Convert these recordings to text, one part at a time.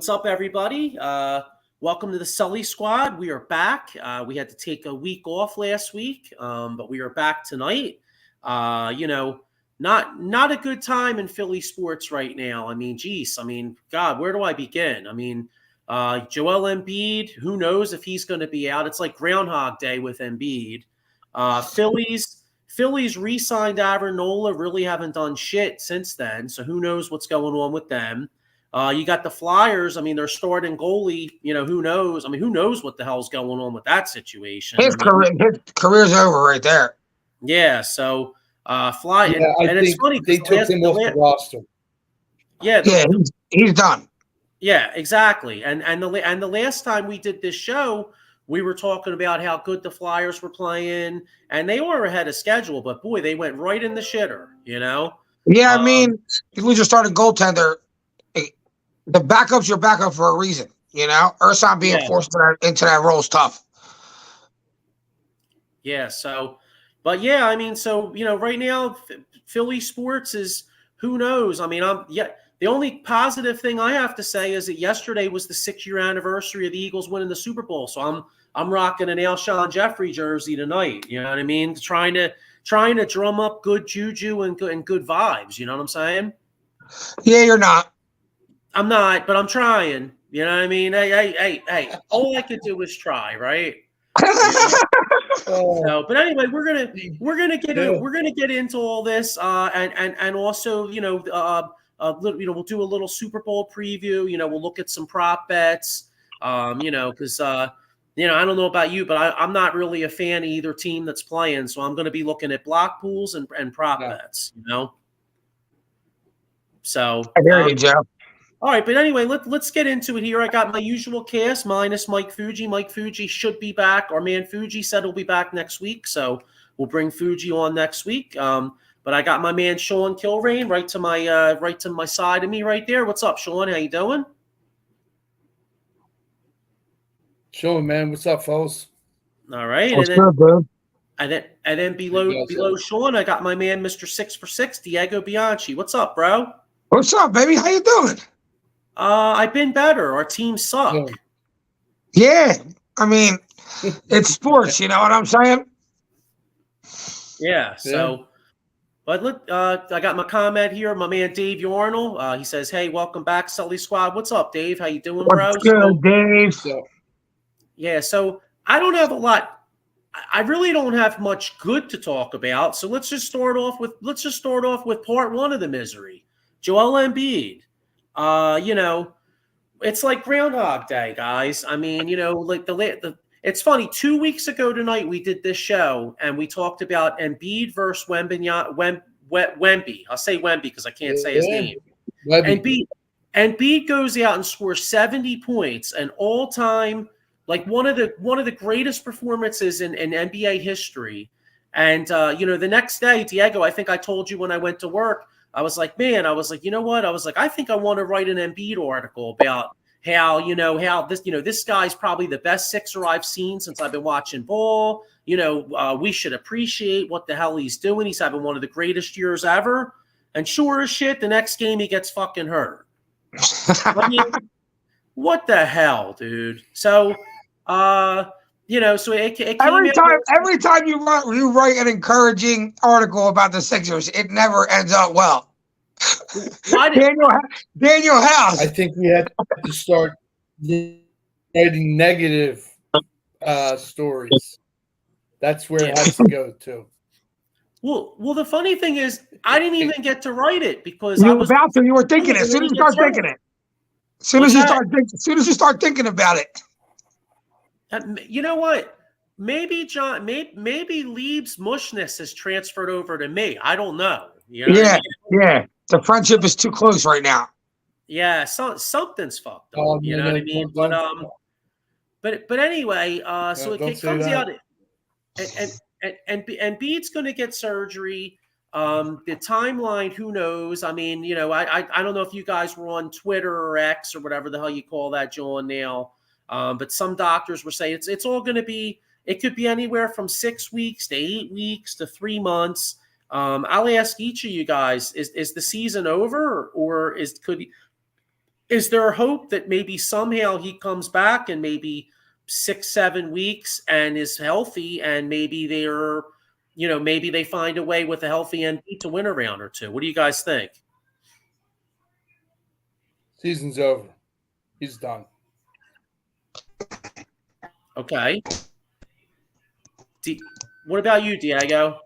What's up, everybody? Welcome to the Sully Squad. We are back. We had to take a week off last week, but we are back tonight. Not a good time in Philly sports right now. God, where do I begin? Joel Embiid, who knows if he's going to be out? It's like Groundhog Day with Embiid. Phillies re-signed Avonola, really haven't done shit since then, so who knows what's going on with them. You got the Flyers. They're starting goalie. Who knows? Who knows what the hell's going on with that situation? His career's over right there. Yeah. So, Fly. Yeah, and it's funny they took him off the roster. Yeah. He's done. Yeah, exactly. And the last time we did this show, we were talking about how good the Flyers were playing, and they were ahead of schedule. But boy, they went right in the shitter. Yeah, if we just started goaltender. The backup's your backup for a reason, Ursan being forced into that role is tough. Yeah. So, but yeah, right now, Philly sports is who knows. The only positive thing I have to say is that yesterday was the 6-year anniversary of the Eagles winning the Super Bowl. So I'm rocking an Alshon Jeffrey jersey tonight. You know what I mean? Trying to drum up good juju and good vibes. You know what I'm saying? Yeah, you're not. I'm not, but I'm trying. You know what I mean? Hey, all I could do is try, right? But anyway, we're gonna get into all this, and also, we'll do a little Super Bowl preview. We'll look at some prop bets. Because I don't know about you, but I'm not really a fan of either team that's playing, so I'm going to be looking at block pools and prop bets. So I hear you, Joe. All right, but anyway, let's get into it here. I got my usual cast minus Mike Fuji. Mike Fuji should be back. Our man Fuji said he'll be back next week, so we'll bring Fuji on next week. But I got my man Sean Kilrain right to my side of me right there. What's up, Sean? How you doing? Sean, man, what's up, fellas? All right, what's good, bro? And then below Sean, I got my man Mr. 6 for 6, Diego Bianchi. What's up, bro? What's up, baby? How you doing? I've been better. Our teams suck. Yeah. It's sports, you know what I'm saying? Yeah. So, but look, I got my comment here. My man Dave Yarnell. He says, "Hey, welcome back, Sully Squad." What's up, Dave? How you doing, bro? What's good, Dave? Yeah. So I don't have a lot. I really don't have much good to talk about. So let's just start off with part one of the misery. Joel Embiid. It's like Groundhog Day, guys. It's funny. 2 weeks ago tonight, we did this show and we talked about Embiid versus Wemby. I'll say Wemby because I can't say his name. Embiid goes out and scores 70 points, an all-time, like one of the greatest performances in NBA history. And the next day, Diego, I think I told you when I went to work. I was like, you know what? I think I want to write an Embiid article about how this guy's probably the best Sixer I've seen since I've been watching ball. We should appreciate what the hell he's doing. He's having one of the greatest years ever. And sure as shit, the next game he gets fucking hurt. What the hell, dude? So, so it came every time you write an encouraging article about the Sixers, it never ends up well. Daniel House. I think we had to start writing negative stories. That's where it has to go to. Well, the funny thing is, I didn't even get to write it because you were thinking it. As soon as you start thinking it. As soon as you start thinking about it. You know what? Maybe Lieb's mushness has transferred over to me. I don't know. Yeah. The friendship is too close right now. Yeah, something's fucked up. You know what I mean? But anyway, so it comes out, and Embiid's going to get surgery. The timeline, who knows? I don't know if you guys were on Twitter or X or whatever the hell you call that, John, now. But some doctors were saying it's all going to be. It could be anywhere from 6 weeks to 8 weeks to 3 months. I'll ask each of you guys: is the season over, or is there a hope that maybe somehow he comes back in maybe 6-7 weeks and is healthy, and maybe maybe they find a way with a healthy Embiid to win a round or two? What do you guys think? Season's over. He's done. Okay. What about you, Diego?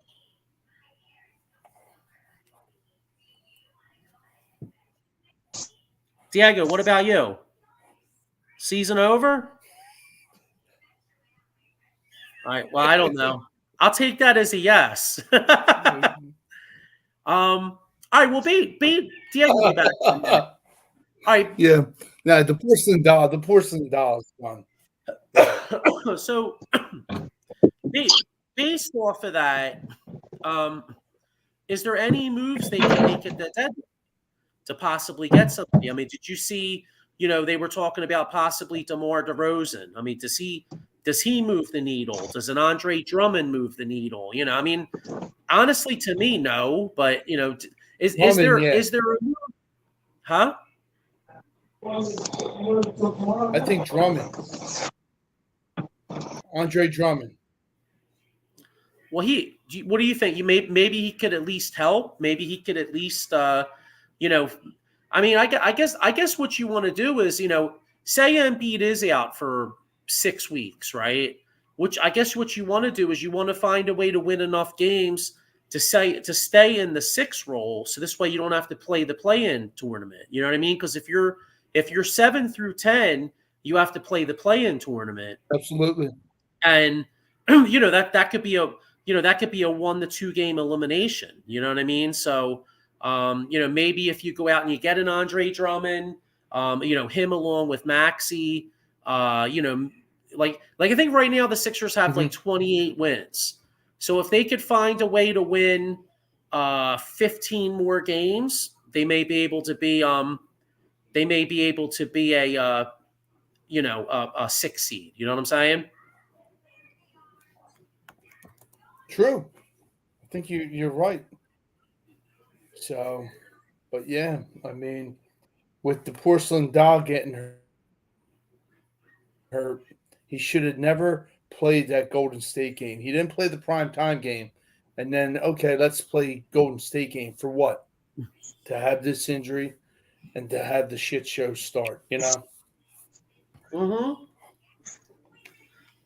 Diego, what about you? Season over? All right. Well, I don't know. I'll take that as a yes. All right. Well, Diego will be back. All right. Yeah. No, the porcelain doll is gone. So, based off of that, is there any moves they can make at the deadline to possibly get somebody? I mean, did you see? They were talking about possibly DeMar DeRozan. I mean, does he move the needle? Does an Andre Drummond move the needle? I mean, honestly, to me, no. But is there a move? Huh? I think Drummond. Andre Drummond. Well, what do you think? Maybe he could at least help. Maybe he could at least, I mean, I guess what you want to do is, say Embiid is out for 6 weeks, right? Which I guess what you want to do is you want to find a way to win enough games to stay in the 6 role. So this way you don't have to play the play-in tournament. You know what I mean? Because if you're 7 through 10, you have to play the play-in tournament. Absolutely. And that could be a 1 to 2 game elimination. You know what I mean? So maybe if you go out and you get an Andre Drummond, him along with Maxey, like I think right now the Sixers have like 28 wins. So if they could find a way to win 15 more games, they may be able to be a 6 seed. You know what I'm saying? True. I think you're right. So, but yeah, I mean, with the porcelain doll getting hurt, he should have never played that Golden State game. He didn't play the primetime game. And then, okay, let's play Golden State game. For what? To have this injury and to have the shit show start, Mm-hmm.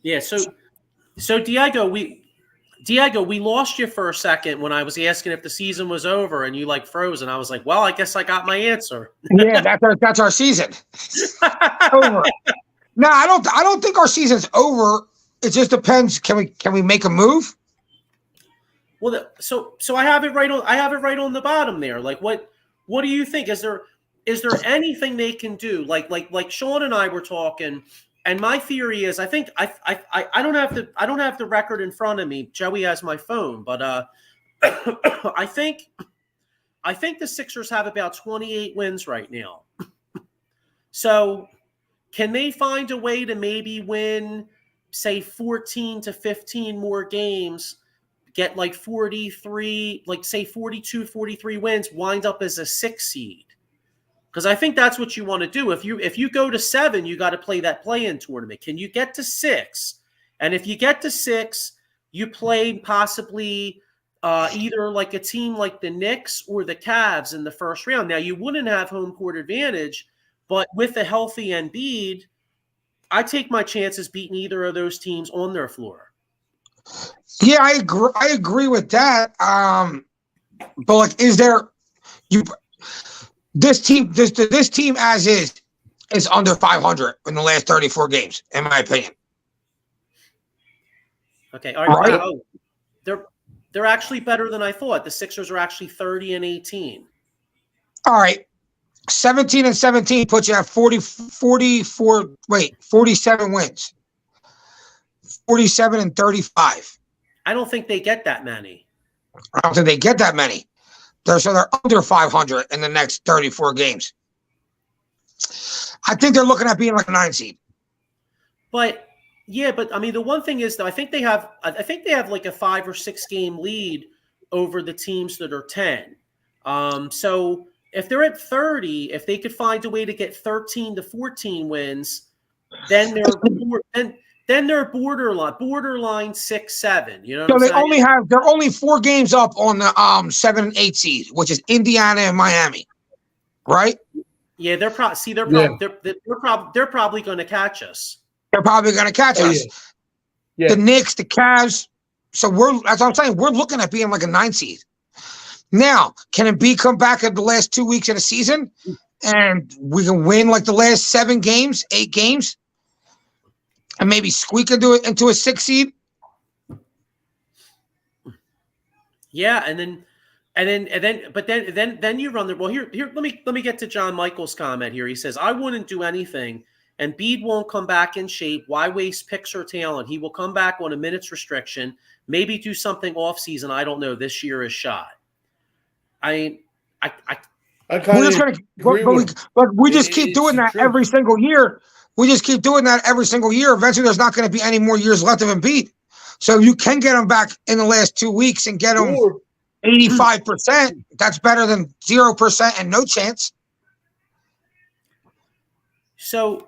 Yeah, so Diego, we lost you for a second when I was asking if the season was over, and you froze, and I was like, well, I guess I got my answer. Yeah, that's our season. Over. No, I don't think our season's over. It just depends. Can we make a move? Well, so I have it right on the bottom there. Like, what do you think? Is there anything they can do? Like Sean and I were talking. And my theory is, I think I don't have the record in front of me. Joey has my phone, but I think the Sixers have about 28 wins right now. So can they find a way to maybe win, say 14 to 15 more games, get 43, say 42, 43 wins, wind up as a 6 seed? Because I think that's what you want to do. If you go to 7, you got to play that play-in tournament. Can you get to 6? And if you get to 6, you play possibly either a team like the Knicks or the Cavs in the first round. Now, you wouldn't have home court advantage, but with a healthy Embiid, I take my chances beating either of those teams on their floor. Yeah, I agree with that. But is there this team as is under 500 in the last 34 games, in my opinion. Okay, all right. Oh, they're actually better than I thought. The Sixers are actually 30-18. All right. 17 and 17 puts you at 47 wins. 47 and 35. I don't think they get that many. I don't think they get that many. They're under 500 in the next 34 games. I think they're looking at being a 9 seed. But I mean, the one thing is that I think they have a 5 or 6 game lead over the teams that are 10. So if they're at 30, if they could find a way to get 13 to 14 wins, then they're borderline 6-7. You know what So I'm they saying? they're only 4 games up on the 7 and 8 seed, which is Indiana and Miami, right? Yeah, they're probably they're probably going to catch us. They're probably going to catch us. Yeah. The Knicks, the Cavs. So that's what I'm saying. We're looking at being like a 9 seed. Now, can Embiid come back at the last 2 weeks of the season and we can win like the last 7 games, 8 games, and maybe squeak into a 6 seed? Yeah, and then you run the well. Here. Let me get to John Michael's comment here. He says, "I wouldn't do anything. Embiid won't come back in shape. Why waste picks or talent? He will come back on a minutes restriction. Maybe do something off season. I don't know. This year is shot." I We're just gonna, but we just keep doing that every single year. We just keep doing that every single year. Eventually, there's not going to be any more years left of Embiid. So you can get him back in the last 2 weeks and get him 85%. That's better than 0% and no chance. So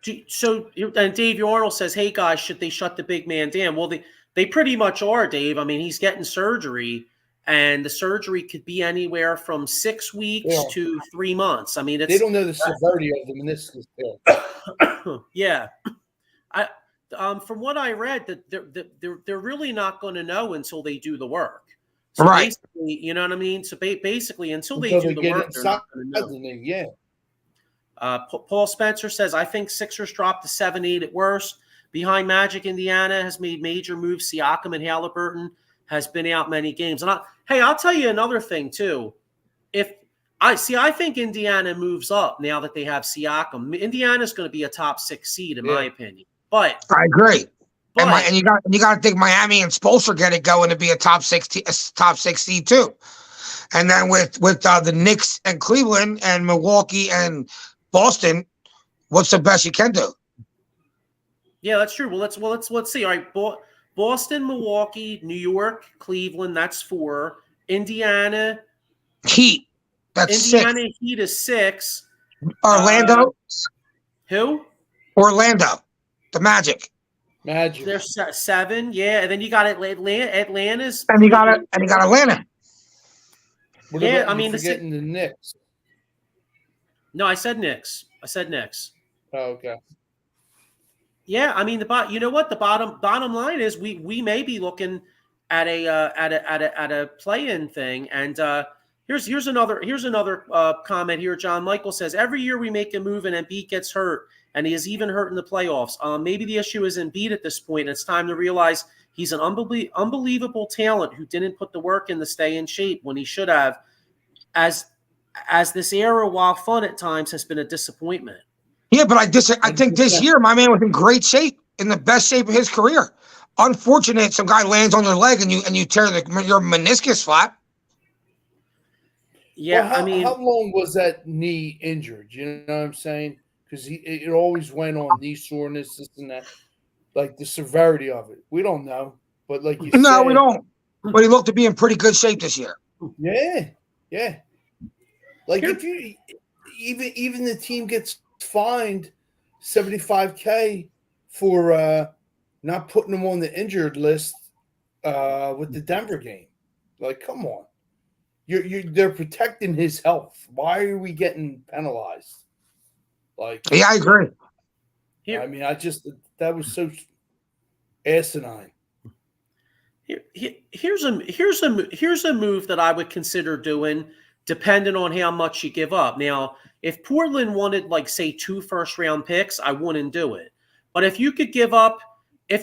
and Dave Arnold says, "Hey guys, should they shut the big man down?" Well, they pretty much are, Dave. I mean, he's getting surgery, and the surgery could be anywhere from 6 weeks to 3 months. I mean, they don't know the severity of the meniscus tear. Yeah, from what I read, that they're really not going to know until they do the work. So right. Basically, you know what I mean? So basically, until they do the work, they're not going to know. Yeah. Paul Spencer says, "I think Sixers dropped to 7-8 at worst. Behind Magic, Indiana has made major moves. Siakam and Halliburton has been out many games." And I'll tell you another thing too. I think Indiana moves up now that they have Siakam. Indiana's going to be a top 6 seed in my opinion. But I agree. And you got to think Miami and Spoelstra get it going to be a top 6 seed too. And then with the Knicks and Cleveland and Milwaukee and Boston, what's the best you can do? Yeah, that's true. Well, let's see. All right, Boston, Milwaukee, New York, Cleveland. That's 4. Indiana Heat. That's Indiana 6. Heat is 6. Orlando. Who? Orlando. The Magic. They're 7. Yeah, and then you got Atlanta's. And you got Atlanta. Yeah, I mean, forgetting the Knicks. No, I said Knicks. Oh, okay. Yeah, I mean you know what the bottom line is we may be looking at a play-in thing, and here's another comment here. John Michael says, "Every year we make a move and Embiid gets hurt, and he is even hurt in the playoffs. Maybe the issue is Embiid at this point, and it's time to realize he's an unbelievable talent who didn't put the work in to stay in shape when he should have. As this era, while fun at times, has been a disappointment." Yeah, but I think this year my man was in great shape, in the best shape of his career. Unfortunate, some guy lands on your leg and you tear your meniscus flat. Yeah, well, how long was that knee injured? You know what I'm saying? Because it always went on knee soreness, this and that. Like the severity of it, we don't know. But like you said, no, we don't. But he looked to be in pretty good shape this year. Yeah. Like if you even the team gets fined $75K for not putting him on the injured list with the Denver game. Like, come on, they're protecting his health. Why are we getting penalized? Like, yeah, I agree. I mean, that was so asinine. Here's a move that I would consider doing, depending on how much you give up. Now, if Portland wanted, like, say, 2 first-round picks, I wouldn't do it. But if you could give up, a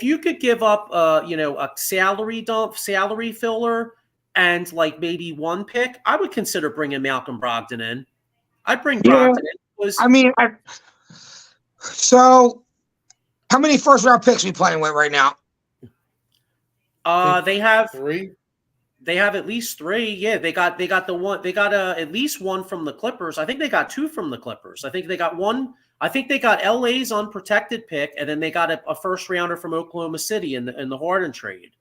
salary filler, and like maybe 1 pick, I would consider bringing Malcolm Brogdon in. I'd bring Brogdon in. So how many first-round picks we playing with right now? They have 3. They have at least 3. Yeah, they got the one. They got at least 1 from the Clippers. I think they got 2 from the Clippers. I think they got 1. I think they got LA's unprotected pick, and then they got a first rounder from Oklahoma City in the Harden trade.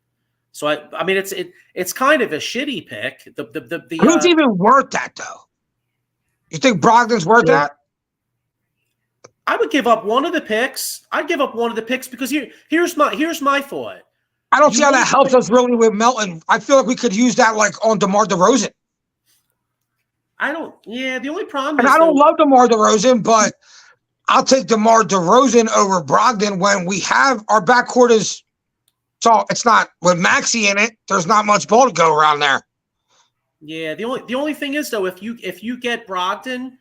So I mean it's kind of a shitty pick. Who's even worth that though? You think Brogdon's worth that? I would give up one of the picks. I'd give up one of the picks because here's my thought. I don't see how that helps us really with Melton. I feel like we could use that like on DeMar DeRozan. The only problem is I don't love DeMar DeRozan, but I'll take DeMar DeRozan over Brogdon when we have our backcourt is. So it's not with Maxey in it. There's not much ball to go around there. Yeah, the only thing is though, if you get Brogdon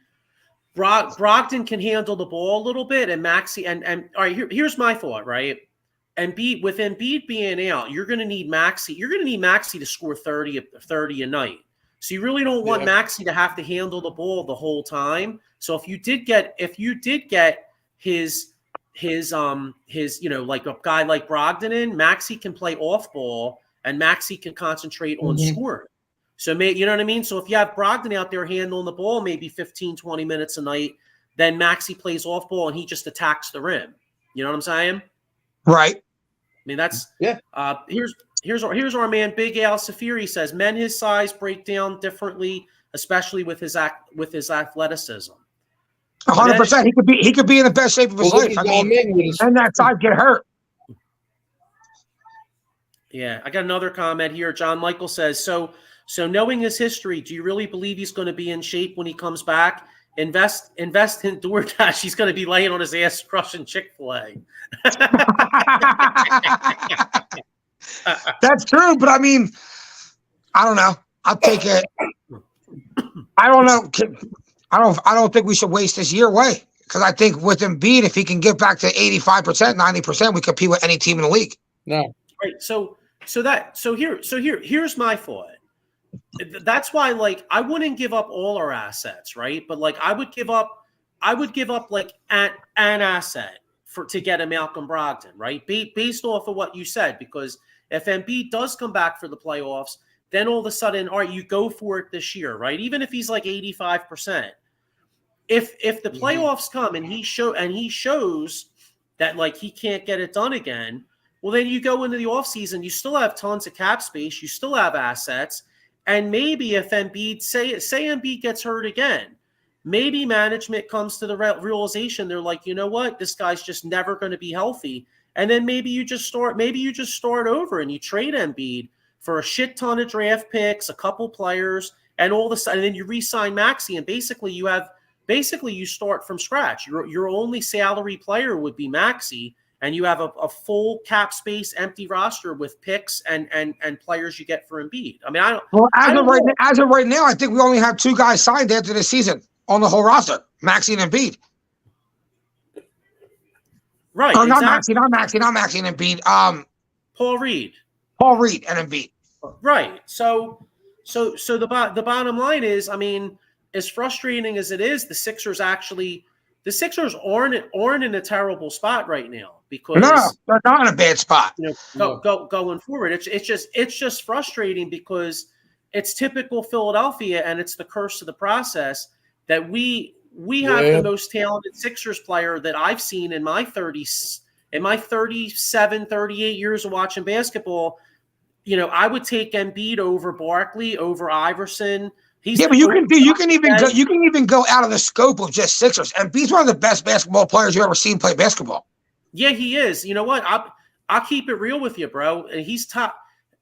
can handle the ball a little bit, and Maxey and all right. Here's my thought, right? With Embiid being out, you're going to need Maxey. You're going to need Maxey to score 30 a night. So you really don't want Maxey to have to handle the ball the whole time. So if you did get his like a guy like Brogdon in, Maxey can play off ball and Maxey can concentrate on scoring. So you know what I mean? So if you have Brogdon out there handling the ball maybe 15, 20 minutes a night, then Maxey plays off ball and he just attacks the rim. You know what I'm saying? Right. I mean, that's here's our man Big Al Safiri says men his size break down differently, especially with his athleticism. 100%. He could be in the best shape of his life. I mean, and that side get hurt. Yeah, I got another comment here. John Michael says, so knowing his history, do you really believe he's going to be in shape when he comes back? Invest in DoorDash. He's going to be laying on his ass crushing Chick-fil-A. That's true, but I mean, I don't know. I'll take it. I don't know. I don't think we should waste this year away because I think with Embiid, if he can get back to 85%, 90%, we compete with any team in the league. No. Right. Here's my thought. That's why, like, I wouldn't give up all our assets, right? But like, I would give up like an asset to get a Malcolm Brogdon, right? Based off of what you said, because if Embiid does come back for the playoffs, then all of a sudden, all right, you go for it this year, right? Even if he's like 85%. If the playoffs come and he shows that like he can't get it done again, well, then you go into the offseason, you still have tons of cap space, you still have assets. And maybe if Embiid, say Embiid gets hurt again, maybe management comes to the realization they're like, you know what, this guy's just never going to be healthy. And then maybe you just start over and you trade Embiid for a shit ton of draft picks, a couple players, and all of a sudden, and then you re-sign Maxey, and basically you start from scratch. Your only salary player would be Maxey. And you have a full cap space, empty roster with picks and players you get for Embiid. I mean, as of right now, I think we only have two guys signed after this season on the whole roster: Maxey and Embiid. Right? Or not Maxey and Embiid. Paul Reed and Embiid. Right. So the bottom line is, I mean, as frustrating as it is, the Sixers aren't in a terrible spot right now because they're not in a bad spot. You know, going forward, it's just frustrating because it's typical Philadelphia, and it's the curse of the process that we have the most talented Sixers player that I've seen in my 37, 38 years of watching basketball. You know, I would take Embiid over Barkley, over Iverson. But you can even go out of the scope of just Sixers. Embiid's one of the best basketball players you've ever seen play basketball. Yeah, he is. You know what? I'll keep it real with you, bro. And he's top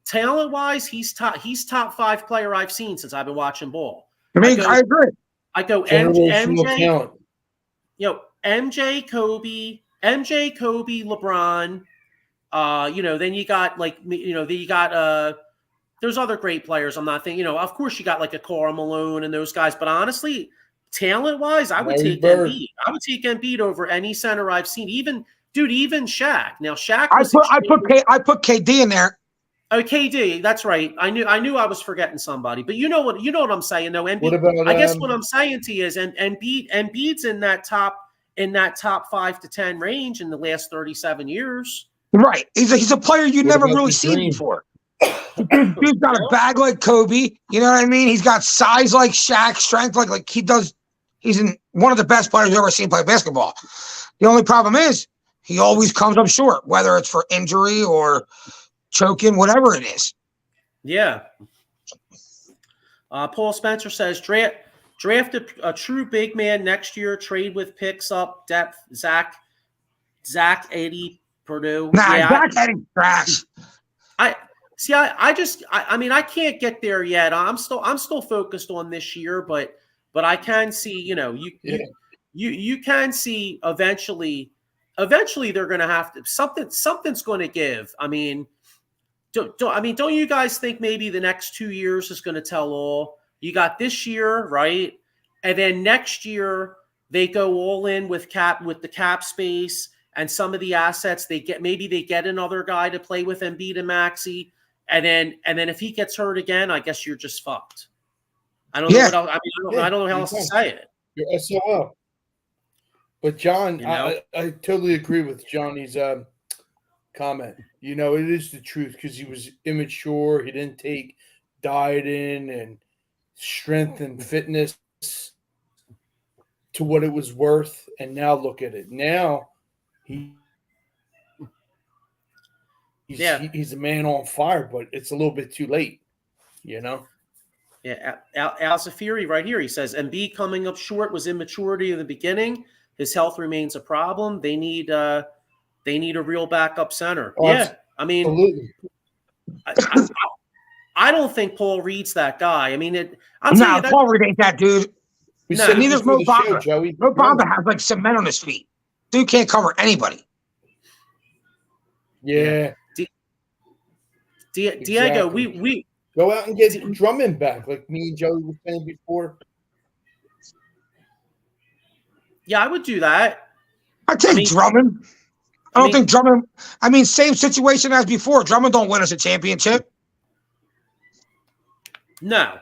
talent-wise. He's top 5 player I've seen since I've been watching ball. I agree. I go MJ. MJ, Kobe, LeBron. Then you got there's other great players. I'm not thinking, of course you got like a Karl Malone and those guys, but honestly, talent-wise, I would take Embiid. I would take Embiid over any center I've seen. Even Shaq. Now Shaq. I put KD in there. Oh, KD, that's right. I knew I was forgetting somebody, but you know what I'm saying. No, Embiid. I guess what I'm saying to you is, Embiid's in that top 5 to 10 range in the last 37 years. Right. He's a player you never really seen before. He's got a bag like Kobe. You know what I mean? He's got size like Shaq, strength like he does. He's one of the best players you've ever seen play basketball. The only problem is he always comes up short, whether it's for injury or choking, whatever it is. Yeah. Paul Spencer says Draft a true big man next year. Trade with picks up depth. Zach Edey, Purdue. Nah, yeah, Zach Edey's trash. I mean, I can't get there yet. I'm still focused on this year, but I can see, you can see eventually they're going to have to something's going to give. I mean, don't you guys think maybe the next 2 years is going to tell all? You got this year, right? And then next year they go all in with the cap space and some of the assets they get. Maybe they get another guy to play with Embiid and Maxey. And then if he gets hurt again, I guess you're just fucked. I don't know what else. I mean, I don't know how else to say it. You're SOL. But John, I totally agree with Johnny's comment. It is the truth because he was immature. He didn't take dieting and strength and fitness to what it was worth. And now look at it. Now he's a man on fire, but it's a little bit too late, Yeah, Al Zafiri right here. He says Embiid coming up short was immaturity in the beginning. His health remains a problem. They need a real backup center. Oh, yeah, I mean, absolutely. I don't think Paul Reed's that guy. I mean, Paul Reed ain't that dude. Neither's Mo Bamba. Mo Bamba has like cement on his feet. Dude can't cover anybody. Yeah. Diego, we go out and get Drummond back, like me and Joey were saying before. Yeah, I would do that. I'd take Drummond. I don't think Drummond. I mean, same situation as before. Drummond don't win us a championship. No.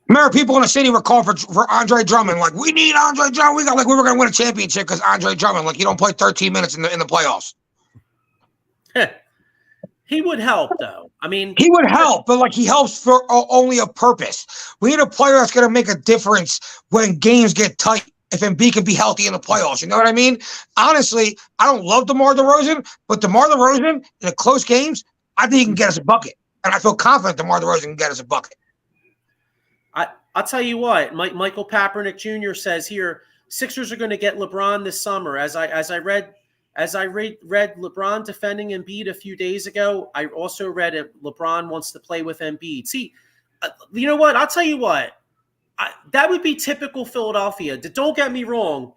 Remember, people in the city were calling for Andre Drummond. Like, we need Andre Drummond. We were going to win a championship because Andre Drummond. Like, you don't play 13 minutes in the playoffs. He would help, though. I mean, he would help, but like he helps for only a purpose. We need a player that's going to make a difference when games get tight. If Embiid can be healthy in the playoffs, you know what I mean? Honestly, I don't love DeMar DeRozan, but DeMar DeRozan in the close games, I think he can get us a bucket, and I feel confident DeMar DeRozan can get us a bucket. I'll tell you what, Michael Kaepernick Jr. says here, Sixers are going to get LeBron this summer. As I read LeBron defending Embiid a few days ago, I also read it. LeBron wants to play with Embiid. See, you know what? I'll tell you what. That would be typical Philadelphia. Don't get me wrong.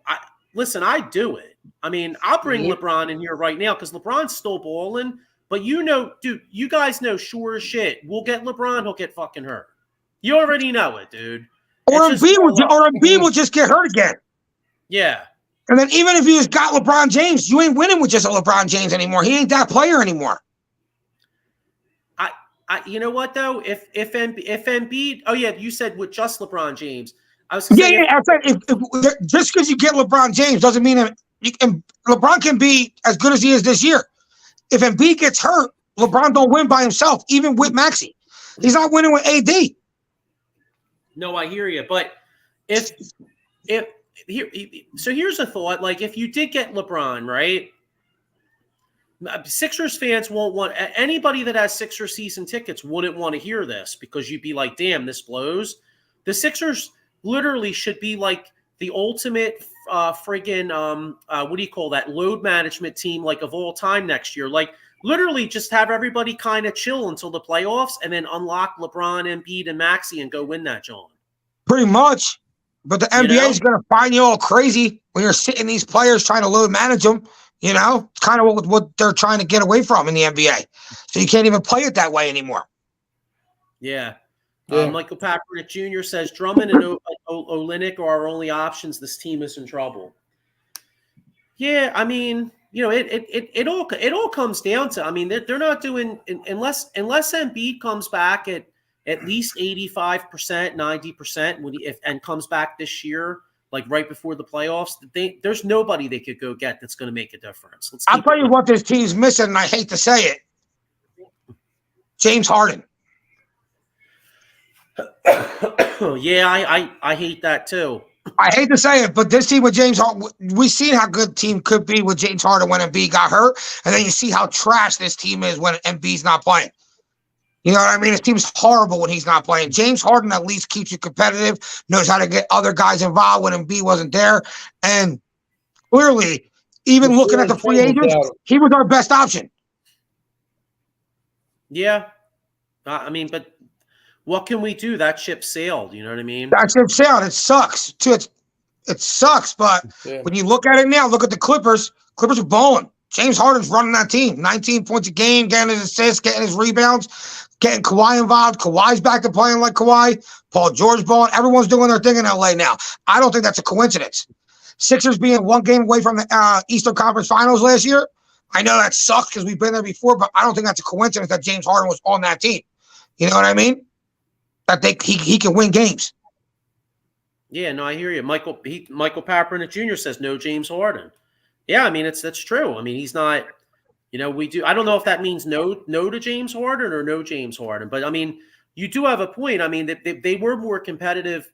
Listen, I do it. I mean, I'll bring LeBron in here right now because LeBron's still balling. But dude, you guys know sure as shit. We'll get LeBron. He'll get fucking hurt. You already know it, dude. Or Embiid will just get hurt again. Yeah. And then even if you just got LeBron James, you ain't winning with just a LeBron James anymore. He ain't that player anymore. You know what though? If Embiid, oh yeah, you said with just LeBron James. I was saying if just because you get LeBron James doesn't mean LeBron can be as good as he is this year. If Embiid gets hurt, LeBron don't win by himself, even with Maxey. He's not winning with AD. No, I hear you, but here's a thought. Like if you did get LeBron, right? Sixers fans won't want anybody that has Sixers season tickets wouldn't want to hear this because you'd be like, damn, this blows. The Sixers literally should be like the ultimate friggin' what do you call that? Load management team like of all time next year. Like literally just have everybody kind of chill until the playoffs and then unlock LeBron, Embiid, and Maxey and go win that, John. Pretty much. But the NBA is going to find you all crazy when you're sitting these players trying to load manage them. It's kind of what they're trying to get away from in the NBA. So you can't even play it that way anymore. Yeah. Michael Kaepernick Jr. says Drummond and Olynyk are our only options. This team is in trouble. Yeah, I mean, it all comes down to. I mean, they're not doing unless Embiid comes back at least 85%, 90% and comes back this year. Like right before the playoffs, there's nobody they could go get that's going to make a difference. I'll tell you what this team's missing, and I hate to say it. James Harden. Yeah, I hate that too. I hate to say it, but this team with James Harden, we've seen how good team could be with James Harden when Embiid got hurt, and then you see how trash this team is when Embiid's not playing. You know what I mean? It seems horrible when he's not playing. James Harden at least keeps you competitive, knows how to get other guys involved when Embiid wasn't there. And clearly, even looking at the free agents, he was our best option. Yeah. I mean, but what can we do? That ship sailed. You know what I mean? That ship sailed. It sucks. It sucks, but when you look at it now, look at the Clippers. Clippers are balling. James Harden's running that team. 19 points a game, getting his assists, getting his rebounds, getting Kawhi involved. Kawhi's back to playing like Kawhi. Paul George balling. Everyone's doing their thing in LA now. I don't think that's a coincidence. Sixers being one game away from the Eastern Conference Finals last year. I know that sucks because we've been there before, but I don't think that's a coincidence that James Harden was on that team. You know what I mean? That he can win games. Yeah, no, I hear you. Michael Paparina Jr. says no James Harden. Yeah, I mean that's true. I mean he's not. You know, we do. I don't know if that means no to James Harden or no James Harden, but I mean you do have a point. I mean they were more competitive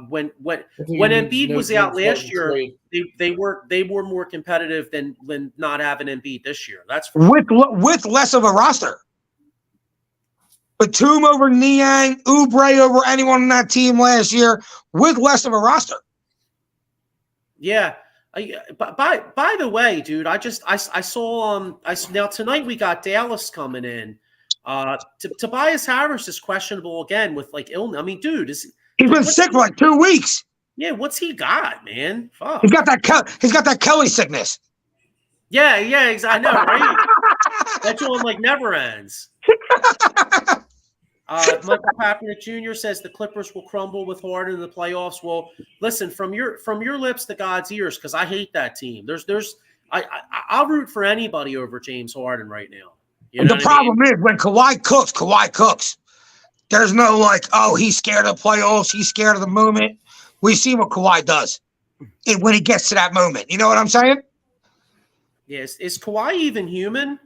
when Embiid was out last year. They were more competitive than not having Embiid this year. That's for sure. With less of a roster. Batum over Niang, Oubre over anyone on that team last year, with less of a roster. Yeah. By the way, dude, I saw now tonight we got Dallas coming in. Tobias Harris is questionable again with like illness. I mean, dude, he's been sick for like 2 weeks. Yeah, what's he got, man? Fuck. He's got that Kelly sickness. Yeah, exactly. I know, right? That one like never ends. Michael Paparina Jr. says the Clippers will crumble with Harden in the playoffs. Well, listen, from your lips to God's ears, because I hate that team. I'll root for anybody over James Harden right now. You know the problem is when Kawhi cooks. There's no like, oh, he's scared of the playoffs. He's scared of the moment. We see what Kawhi does when he gets to that moment. You know what I'm saying? Yes. Is Kawhi even human?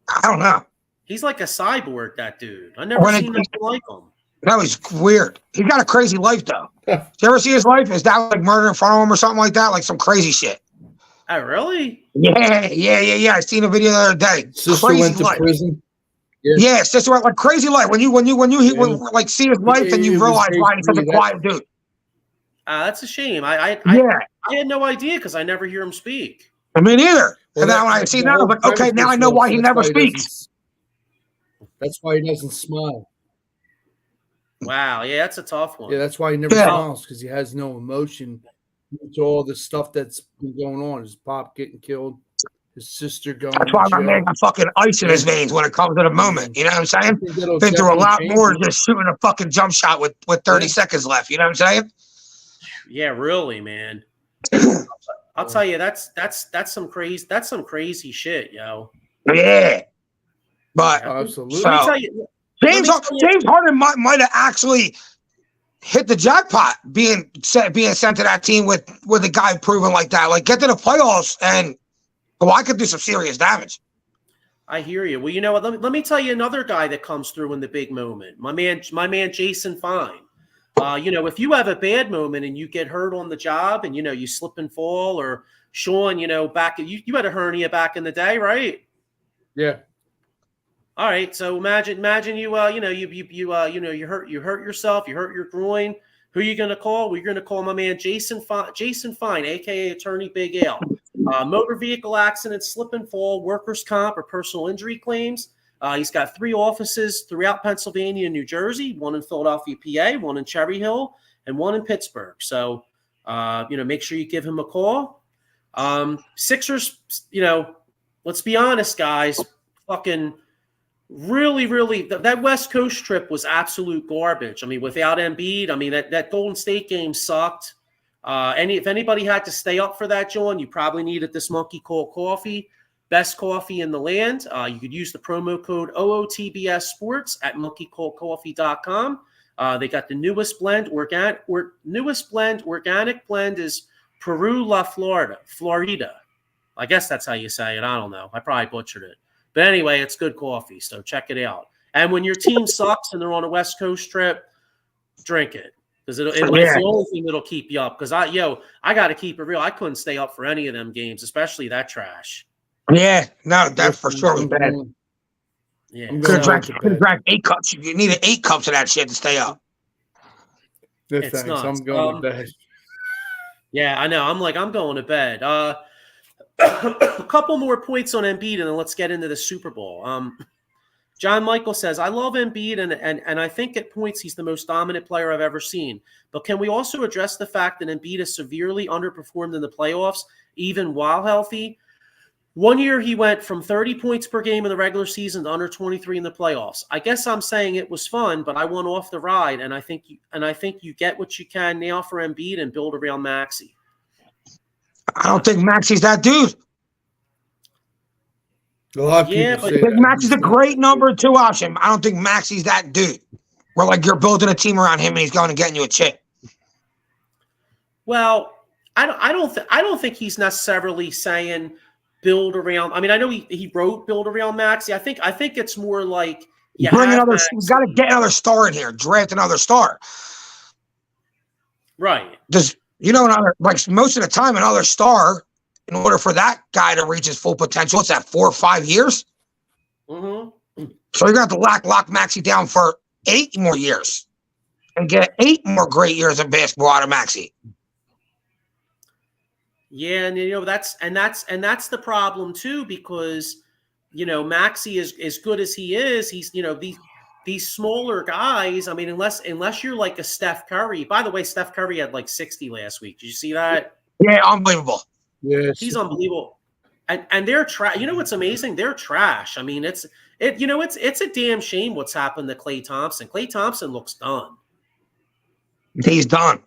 I don't know. He's like a cyborg, that dude. I never seen nothing like him. No, he's weird. He's got a crazy life, though. Did you ever see his life? Is that like murder in front of him or something like that? Like some crazy shit. Oh, really? Yeah. I seen a video the other day. Sister crazy went to life. prison. Yeah, sister went like crazy life. When you like see his life and you realize why he's such a quiet dude. That's a shame. I had no idea because I never hear him speak. I mean, either. Well, and then when I see that, I'm like, okay, now I know why he never speaks. That's why he doesn't smile. Wow, yeah, that's a tough one. Yeah, that's why he never smiles, because he has no emotion to all the stuff that's been going on. His pop getting killed, his sister going. That's why my man got fucking ice in his veins when it comes to the moment. You know what I'm saying? Been through a lot more than just shooting a fucking jump shot with 30 seconds left. You know what I'm saying? Yeah, really, man. I'll tell you, that's some crazy shit, yo. Yeah. But absolutely. So, James Harden might have actually hit the jackpot being sent to that team with a guy proven like that. Like, get to the playoffs and I could do some serious damage. I hear you. Well, you know what? Let me tell you another guy that comes through in the big moment. My man Jason Fine. If you have a bad moment and you get hurt on the job and you slip and fall, or Sean, back you had a hernia back in the day, right? Yeah. All right, so imagine you hurt yourself, you hurt your groin. Who are you going to call? We're going to call my man Jason Fine, aka Attorney Big Al. Motor vehicle accident, slip and fall, workers' comp, or personal injury claims. He's got 3 offices throughout Pennsylvania and New Jersey, 1 in Philadelphia, PA, 1 in Cherry Hill, and 1 in Pittsburgh. So, make sure you give him a call. Sixers, let's be honest, guys, fucking. Really, that West Coast trip was absolute garbage. I mean, without Embiid, I mean, that Golden State game sucked. If anybody had to stay up for that, John, you probably needed this Monkey Cold coffee. Best coffee in the land. You could use the promo code OOTBS Sports at monkeycoldcoffee.com. They got the newest blend, organic blend is Peru La Florida. I guess that's how you say it. I don't know. I probably butchered it. But anyway, it's good coffee, so check it out. And when your team sucks and they're on a West Coast trip, drink it. Because it's the only thing that'll keep you up. Because I got to keep it real. I couldn't stay up for any of them games, especially that trash. Yeah, no, that for sure was bad. Yeah, could have drank 8 cups. You needed 8 cups of that shit to stay up. No, it's thanks. nuts. I'm going to bed. Yeah, I know. I'm going to bed. A couple more points on Embiid, and then let's get into the Super Bowl. John Michael says, I love Embiid, and I think at points he's the most dominant player I've ever seen. But can we also address the fact that Embiid has severely underperformed in the playoffs, even while healthy? One year he went from 30 points per game in the regular season to under 23 in the playoffs. I guess I'm saying it was fun, but I went off the ride, and I think you get what you can now for Embiid and build around Maxey. I don't think Maxey's that dude. A lot of people say that. Maxey's a great number 2 option. I don't think Maxey's that dude. Where like you're building a team around him and he's going and getting you a chip. Well, I don't think he's necessarily saying build around. I mean, I know he wrote build around Maxey. I think it's more like you got to get another star in here. Draft another star. Right. Most of the time, another star, in order for that guy to reach his full potential, what's that, 4 or 5 years? Mm-hmm. So you're going to have to lock Maxey down for 8 more years and get 8 more great years of basketball out of Maxey. Yeah, and that's the problem too, because Maxey is as good as he is. He's these smaller guys. I mean, unless you're like a Steph Curry. By the way, Steph Curry had like 60 last week. Did you see that? Yeah, unbelievable. Yes, he's unbelievable. And they're trash. You know what's amazing? They're trash. I mean, it's a damn shame what's happened to Klay Thompson. Klay Thompson looks done. He's done.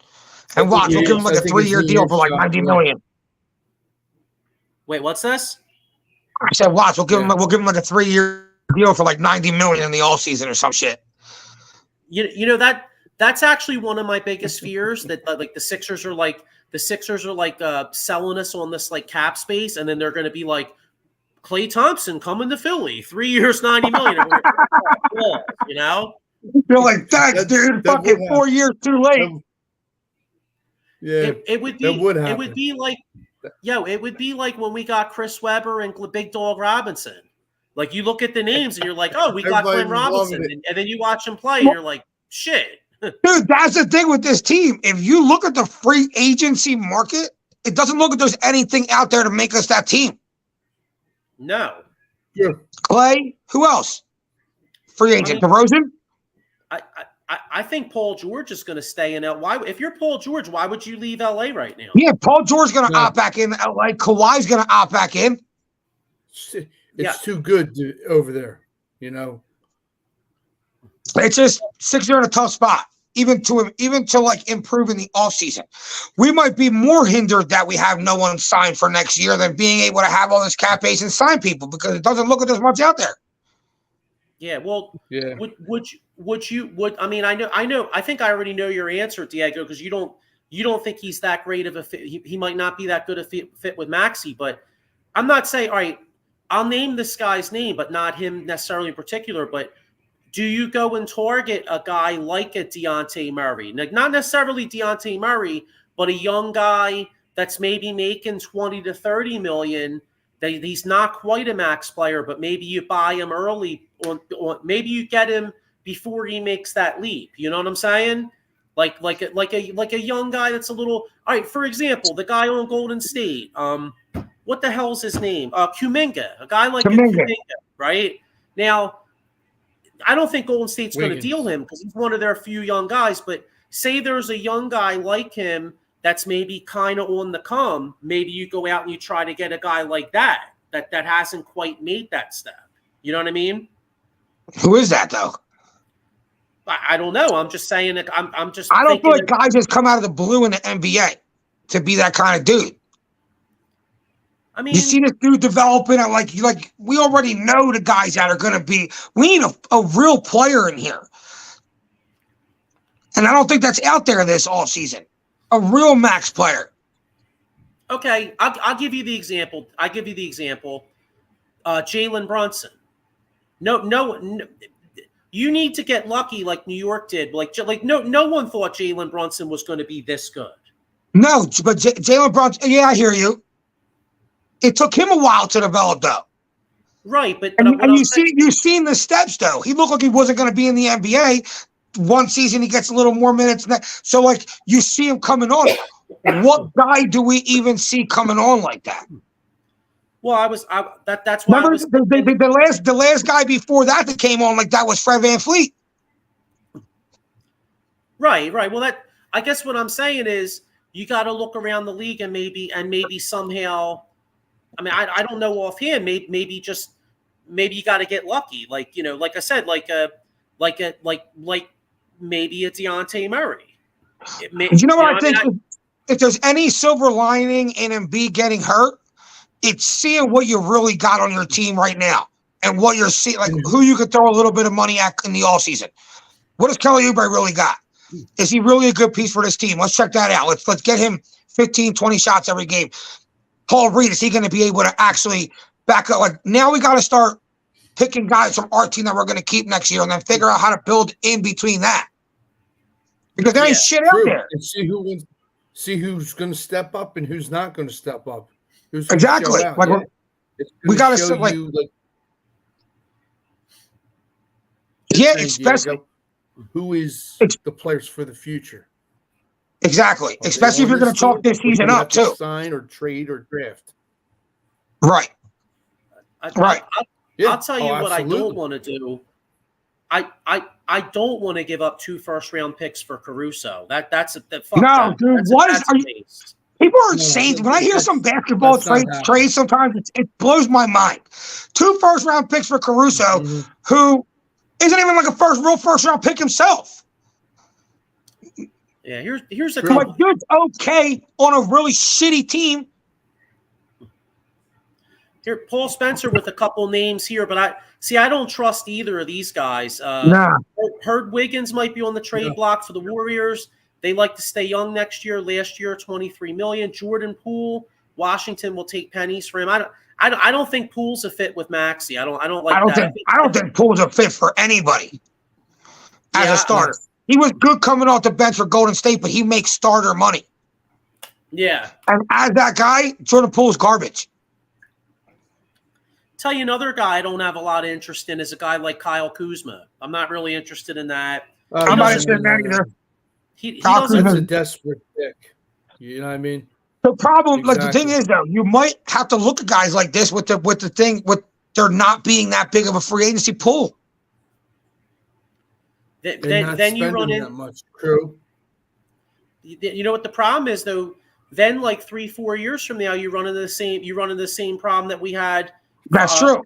And watch, we'll give him like a 3-year deal for like $90 million. Wait, what's this? I said, watch, we'll give him like a 3-year deal for like $90 million in the all season or some shit. That's actually one of my biggest fears, that like the Sixers are like selling us on this like cap space, and then they're going to be like, Klay Thompson coming to Philly, 3 years, $90 million. You're like, thanks, dude. Fucking 4 years too late. Yeah, it would be like when we got Chris Webber and Big Dog Robinson. Like, you look at the names and you're like, oh, we got Glenn Robinson, and then you watch him play and you're like, shit. Dude, that's the thing with this team. If you look at the free agency market, it doesn't look like there's anything out there to make us that team. No. Yeah. Klay, who else? Free agent, DeRozan? I think Paul George is going to stay in LA. If you're Paul George, why would you leave LA right now? Yeah, Paul George's going to opt back in LA. Kawhi's going to opt back in. It's too good over there, It's just Sixers are in a tough spot, even to like improve in the offseason. We might be more hindered that we have no one signed for next year than being able to have all this cap base and sign people, because it doesn't look like there's much out there. Yeah, well, yeah. I think I already know your answer, Diego, because you don't think he's that great of a fit. He might not be that good a fit with Maxey, but I'm not saying, all right, I'll name this guy's name, but not him necessarily in particular. But do you go and target a guy like a Dejounte Murray? Not necessarily Dejounte Murray, but a young guy that's maybe making 20 to 30 million. He's not quite a max player, but maybe you buy him early, or maybe you get him before he makes that leap. You know what I'm saying? Like a young guy that's a little. All right, for example, the guy on Golden State. What the hell's his name? Kuminga. A guy like Kuminga, right? Now, I don't think Golden State's going to deal him because he's one of their few young guys. But say there's a young guy like him that's maybe kind of on the come. Maybe you go out and you try to get a guy like that hasn't quite made that step. You know what I mean? Who is that though? I don't know. I'm just saying that. I'm just. I don't feel like guys just come out of the blue in the NBA to be that kind of dude. I mean, you see this dude developing. Like we already know the guys that are going to be. We need a real player in here, and I don't think that's out there this all season. A real max player. Okay, I'll give you the example. Jalen Brunson. No. You need to get lucky like New York did. Like no one thought Jalen Brunson was going to be this good. No, but Jalen Brunson. Yeah, I hear you. It took him a while to develop, though. Right, but And you've seen the steps though. He looked like he wasn't going to be in the NBA. One season he gets a little more minutes than that. So like you see him coming on. What guy do we even see coming on like that? Well, that's why Remember I was the last guy before that came on like that was Fred VanVleet. Right. Well, I guess what I'm saying is you got to look around the league and maybe somehow. I mean, I don't know offhand. Maybe you got to get lucky. Like like I said, like maybe a Deontay Murray. You know what I think? If there's any silver lining in Embiid getting hurt, it's seeing what you really got on your team right now and what you're seeing, like who you could throw a little bit of money at in the offseason. What does Kelly Oubre really got? Is he really a good piece for this team? Let's check that out. Let's get him 15, 20 shots every game. Paul Reed, is he going to be able to actually back up? Like now we got to start picking guys from our team that we're going to keep next year and then figure out how to build in between that. Because there ain't shit out there. And see who's going to step up and who's not going to step up. Exactly. Like we got to show especially who is the players for the future. Exactly. Especially if you're going to talk this season up too. Sign or trade or draft. Right. I'll tell you what I don't want to do. I don't want to give up 2 first-round picks for Caruso. That's no, dude. People are insane. When I hear some basketball trades, sometimes it blows my mind. 2 first-round picks for Caruso, who isn't even like a real first-round pick himself. Yeah, here's a like dude's okay on a really shitty team. Here, Paul Spencer with a couple names here, but I don't trust either of these guys. Herb Wiggins might be on the trade block for the Warriors. They like to stay young next year. Last year, $23 million. Jordan Poole, Washington will take pennies for him. I don't think Poole's a fit with Maxey. I don't think Poole's a fit for anybody as a starter. He was good coming off the bench for Golden State, but he makes starter money. Yeah. And as that guy, Jordan Poole's garbage. Tell you another guy I don't have a lot of interest in is a guy like Kyle Kuzma. I'm not really interested in that. I'm not interested in that either. That's a desperate pick. You know what I mean? The problem, the thing is though, you might have to look at guys like this with there not being that big of a free agency pool. Then you run in that much. True. You know what the problem is though? Then like 3-4 years from now, you run into the same problem that we had. That's true.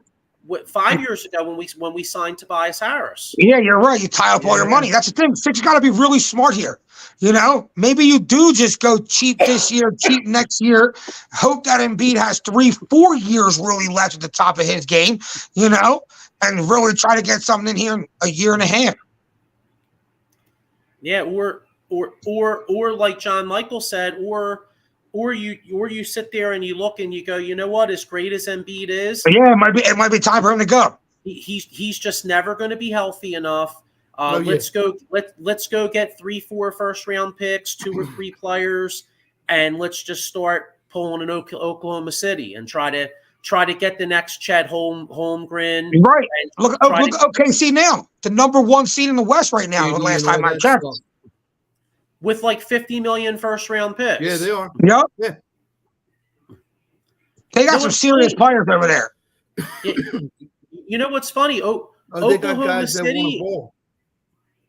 5 years ago when we signed Tobias Harris. Yeah, you're right. You tie up all your money. That's the thing. Six got to be really smart here. You know, maybe you do just go cheap this year, cheap next year. Hope that Embiid has 3-4 years really left at the top of his game. You know, and really try to get something in here in a year and a half. Yeah, or like John Michael said, or you sit there and you look and you go, you know what? As great as Embiid is, yeah, it might be time for him to go. He's just never going to be healthy enough. Let's go get 3-4 first round picks, 2 or 3 players, and let's just start pulling in Oklahoma City and try to get the next Chet Holmgren. Right. Look OKC now, the number 1 seed in the West right now. The last time I checked. With like 50 million first round picks. Yeah, they are. Yep. Yeah. They got some serious players over there. You know what's funny? Oklahoma City.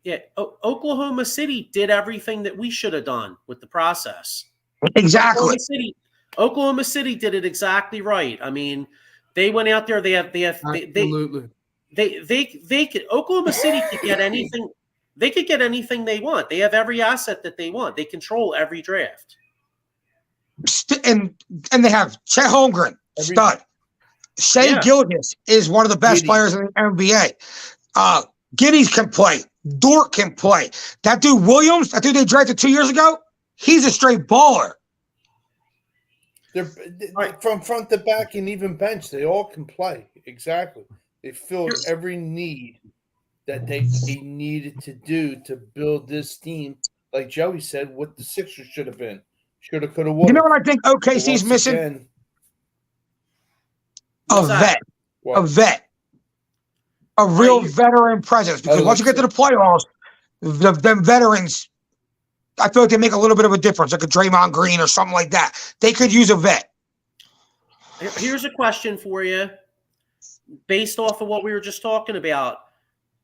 Yeah, Oklahoma City did everything that we should have done with the process. Exactly. Oklahoma City did it exactly right. I mean, they went out there. Absolutely. They could. Oklahoma City could get anything. They could get anything they want. They have every asset that they want. They control every draft. And they have Chet Holmgren, stud. Shai Gilgeous is one of the best players in the NBA. Giddey can play. Dort can play. That dude Williams, that dude they drafted 2 years ago, he's a straight baller. They're from front to back and even bench. They all can play. Exactly. They filled every need that they needed to do to build this team. Like Joey said, what the Sixers should have been. Shoulda, coulda, woulda. You know what I think OKC's missing? Again, a vet. a vet, a real veteran presence. Because once you get to the playoffs, them veterans, I feel like they make a little bit of a difference, like a Draymond Green or something like that. They could use a vet. Here's a question for you, based off of what we were just talking about.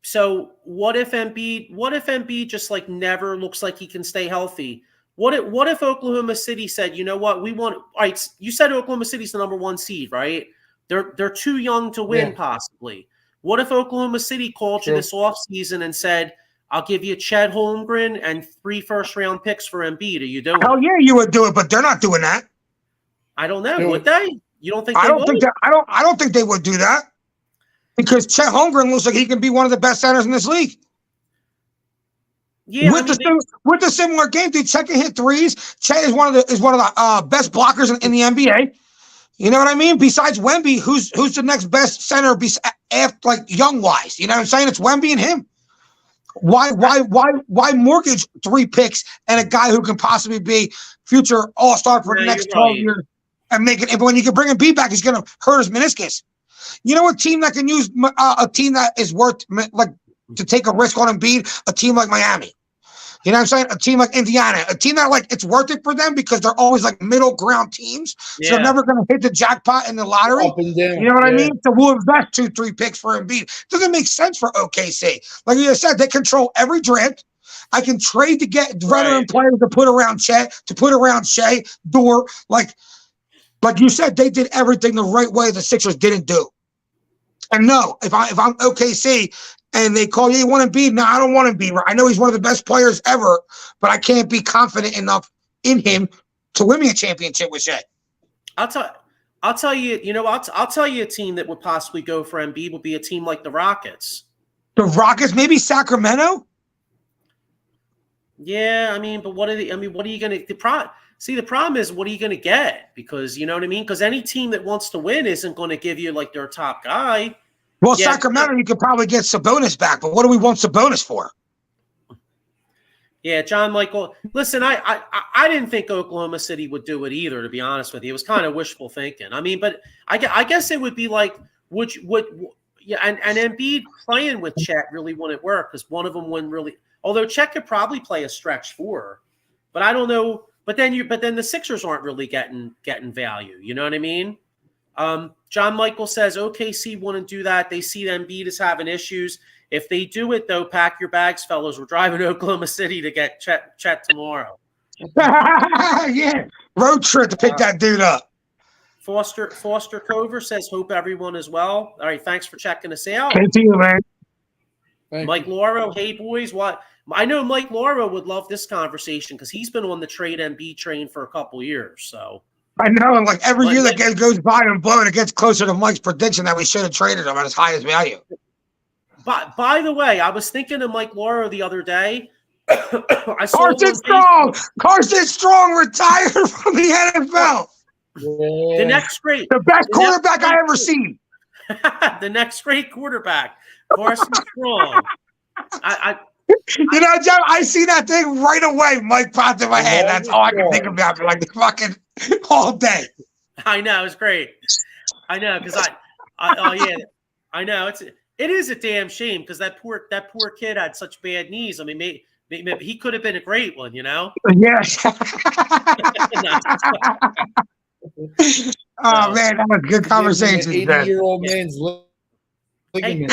So what if Embiid just like never looks like he can stay healthy? What if Oklahoma City said, you know what, we want, all right, you said Oklahoma City's the number 1 seed, right? They're too young to win, possibly. What if Oklahoma City called you this offseason and said, I'll give you Chet Holmgren and 3 first-round picks for Embiid? Are you doing it? Hell yeah, you would do it, but they're not doing that. I don't know. Would they? You don't think I they don't would? think that I don't think they would do that. Because Chet Holmgren looks like he can be one of the best centers in this league. Yeah, with the similar game, dude, Chet can hit threes. Chet is one of the best blockers in the NBA. You know what I mean? Besides Wemby, who's the next best center after, like, young wise? You know what I'm saying? It's Wemby and him. Why mortgage 3 picks and a guy who can possibly be future all-star for the next 12 years and make it? And when you can bring Embiid back, he's going to hurt his meniscus. You know what team that can use a team that is worth like to take a risk on Embiid? A team like Miami. You know what I'm saying? A team like Indiana, a team that like it's worth it for them because they're always like middle ground teams. Yeah. So they're never going to hit the jackpot in the lottery. You know what I mean? So we'll invest 2-3 picks for Embiid. Doesn't make sense for OKC. Like you said, they control every draft. I can trade to get veteran players to put around Chet, to put around Shea, Dort. Like you said, they did everything the right way the Sixers didn't do. And no, if I'm OKC and they call you want Embiid, no, I don't want Embiid. I know he's one of the best players ever, but I can't be confident enough in him to win me a championship with Shea. I'll tell you. You know, I'll tell you a team that would possibly go for Embiid would be a team like the Rockets. The Rockets, maybe Sacramento. Yeah, I mean, but what are you going to? The problem is, what are you going to get? Because you know what I mean. Because any team that wants to win isn't going to give you like their top guy. Well, yeah, Sacramento, you could probably get Sabonis back, but what do we want Sabonis for? Yeah, John Michael. Listen, I didn't think Oklahoma City would do it either, to be honest with you. It was kind of wishful thinking. I mean, but I guess it would be like, and Embiid playing with Chet really wouldn't work because one of them wouldn't really. Although Chet could probably play a stretch 4, but I don't know. But then the Sixers aren't really getting value. You know what I mean? John Michael says OKC wouldn't do that. They see Embiid as having issues. If they do it, though, pack your bags, fellas. We're driving to Oklahoma City to get Chet tomorrow. Yeah, road trip to pick that dude up. Foster Cover says, hope everyone is well. All right, thanks for checking us out. Thank you, man. Mike Lauro, hey, boys. What? I know Mike Lauro would love this conversation because he's been on the trade Embiid train for a couple years, so. I know, and like every year that goes by and blowing, it gets closer to Mike's prediction that we should have traded him at his highest value. By the way, I was thinking of Mike Lauro the other day. Carson Strong retired from the NFL. Yeah. The best quarterback I ever seen. The next great quarterback, Carson Strong. You know, John, I see that thing right away. Mike popped in my head. That's all I can think about for like the fucking all day. I know, it's great. I know because I know it is a damn shame because that poor kid had such bad knees. I mean, maybe he could have been a great one, you know. Yeah. Oh man, that was good conversation. 80-year-old man's ligament.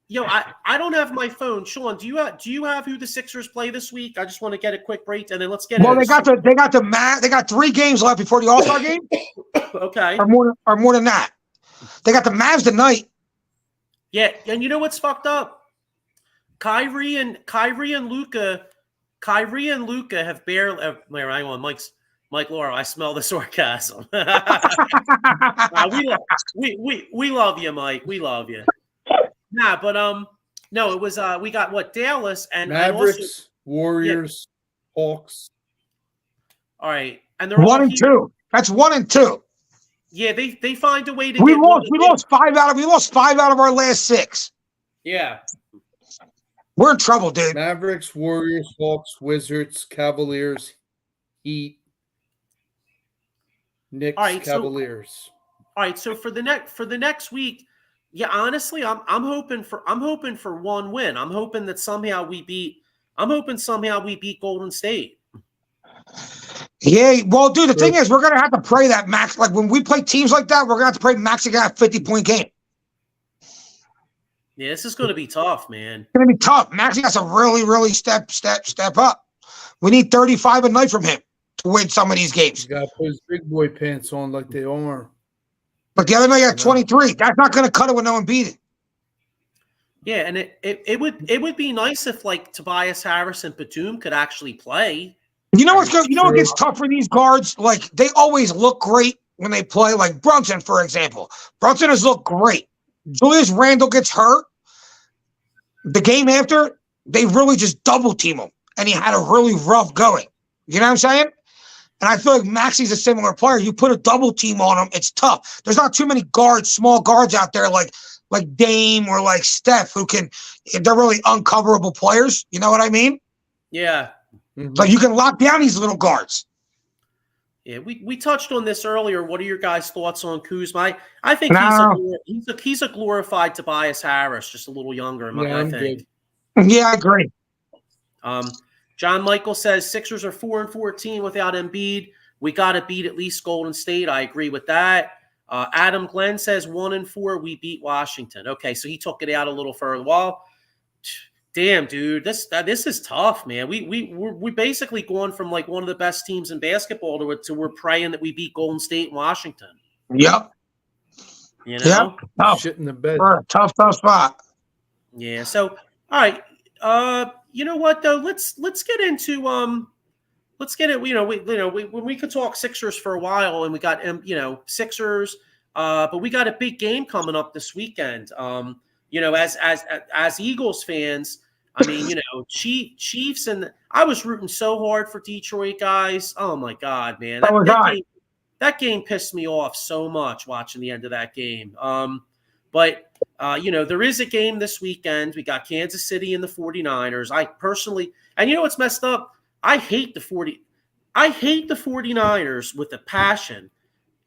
Yo, I don't have my phone. Sean, do you have who the Sixers play this week? I just want to get a quick break and then let's get. Well, they got 3 games left before the All-Star game. Okay. Or more than that. They got the Mavs tonight. Yeah, and you know what's fucked up? Kyrie and Luka have barely. Hang on, Mike Lauro. I smell the sarcasm. We love you, Mike. We love you. Nah, but no, it was we got what Dallas and Mavericks, also, Warriors, Hawks. All right, and they're 1 and 2. That's 1 and 2. Yeah, they find a way to. We lost 5 out of our last 6. Yeah, we're in trouble, dude. Mavericks, Warriors, Hawks, Wizards, Cavaliers, Heat, Knicks, Cavaliers. All right, so for the next week, yeah, honestly, I'm hoping for one win. I'm hoping somehow we beat Golden State. Yeah, well, dude, the thing is, we're gonna have to pray that Max. Like when we play teams like that, we're gonna have to pray Max to get a 50-point game. Yeah, this is going to be tough, man. It's gonna be tough. Max has to really step up. We need 35 a night from him to win some of these games. He's got to put his big boy pants on like they are. But the other night at 23, that's not gonna cut it with no Embiid. Yeah, and it would be nice if like Tobias Harris and Batum could actually play. You know what's good? You know what gets tough for these guards? Like they always look great when they play. Like Brunson, for example. Brunson has looked great. Julius Randle gets hurt. The game after, they really just double team him, and he had a really rough going. You know what I'm saying? And I feel like Maxi's a similar player. You put a double team on him, it's tough. There's not too many guards, small guards out there like Dame or like Steph who can. They're really uncoverable players. You know what I mean? Yeah. Mm-hmm. So you can lock down these little guards. Yeah, we touched on this earlier. What are your guys' thoughts on Kuzma? I think he's a glorified Tobias Harris, just a little younger. I think. Yeah, I agree. John Michael says Sixers are 4-14 without Embiid. We got to beat at least Golden State. I agree with that. Adam Glenn says 1-4. We beat Washington. Okay, so he took it out a little further. Well, damn, dude, this is tough, man. We basically going from like one of the best teams in basketball to we're praying that we beat Golden State and Washington. Yep. You know, tough. Shit in the bed. Tough spot. Yeah. So, all right. You know what though? Let's get into Let's get it. When we could talk Sixers for a while, and we got Sixers, but we got a big game coming up this weekend. As Eagles fans, I mean, Chiefs, and I was rooting so hard for Detroit, guys. Oh my God, man, that game pissed me off so much watching the end of that game. But there is a game this weekend. We got Kansas City and the 49ers. I personally, and what's messed up? I hate the 49ers with a passion.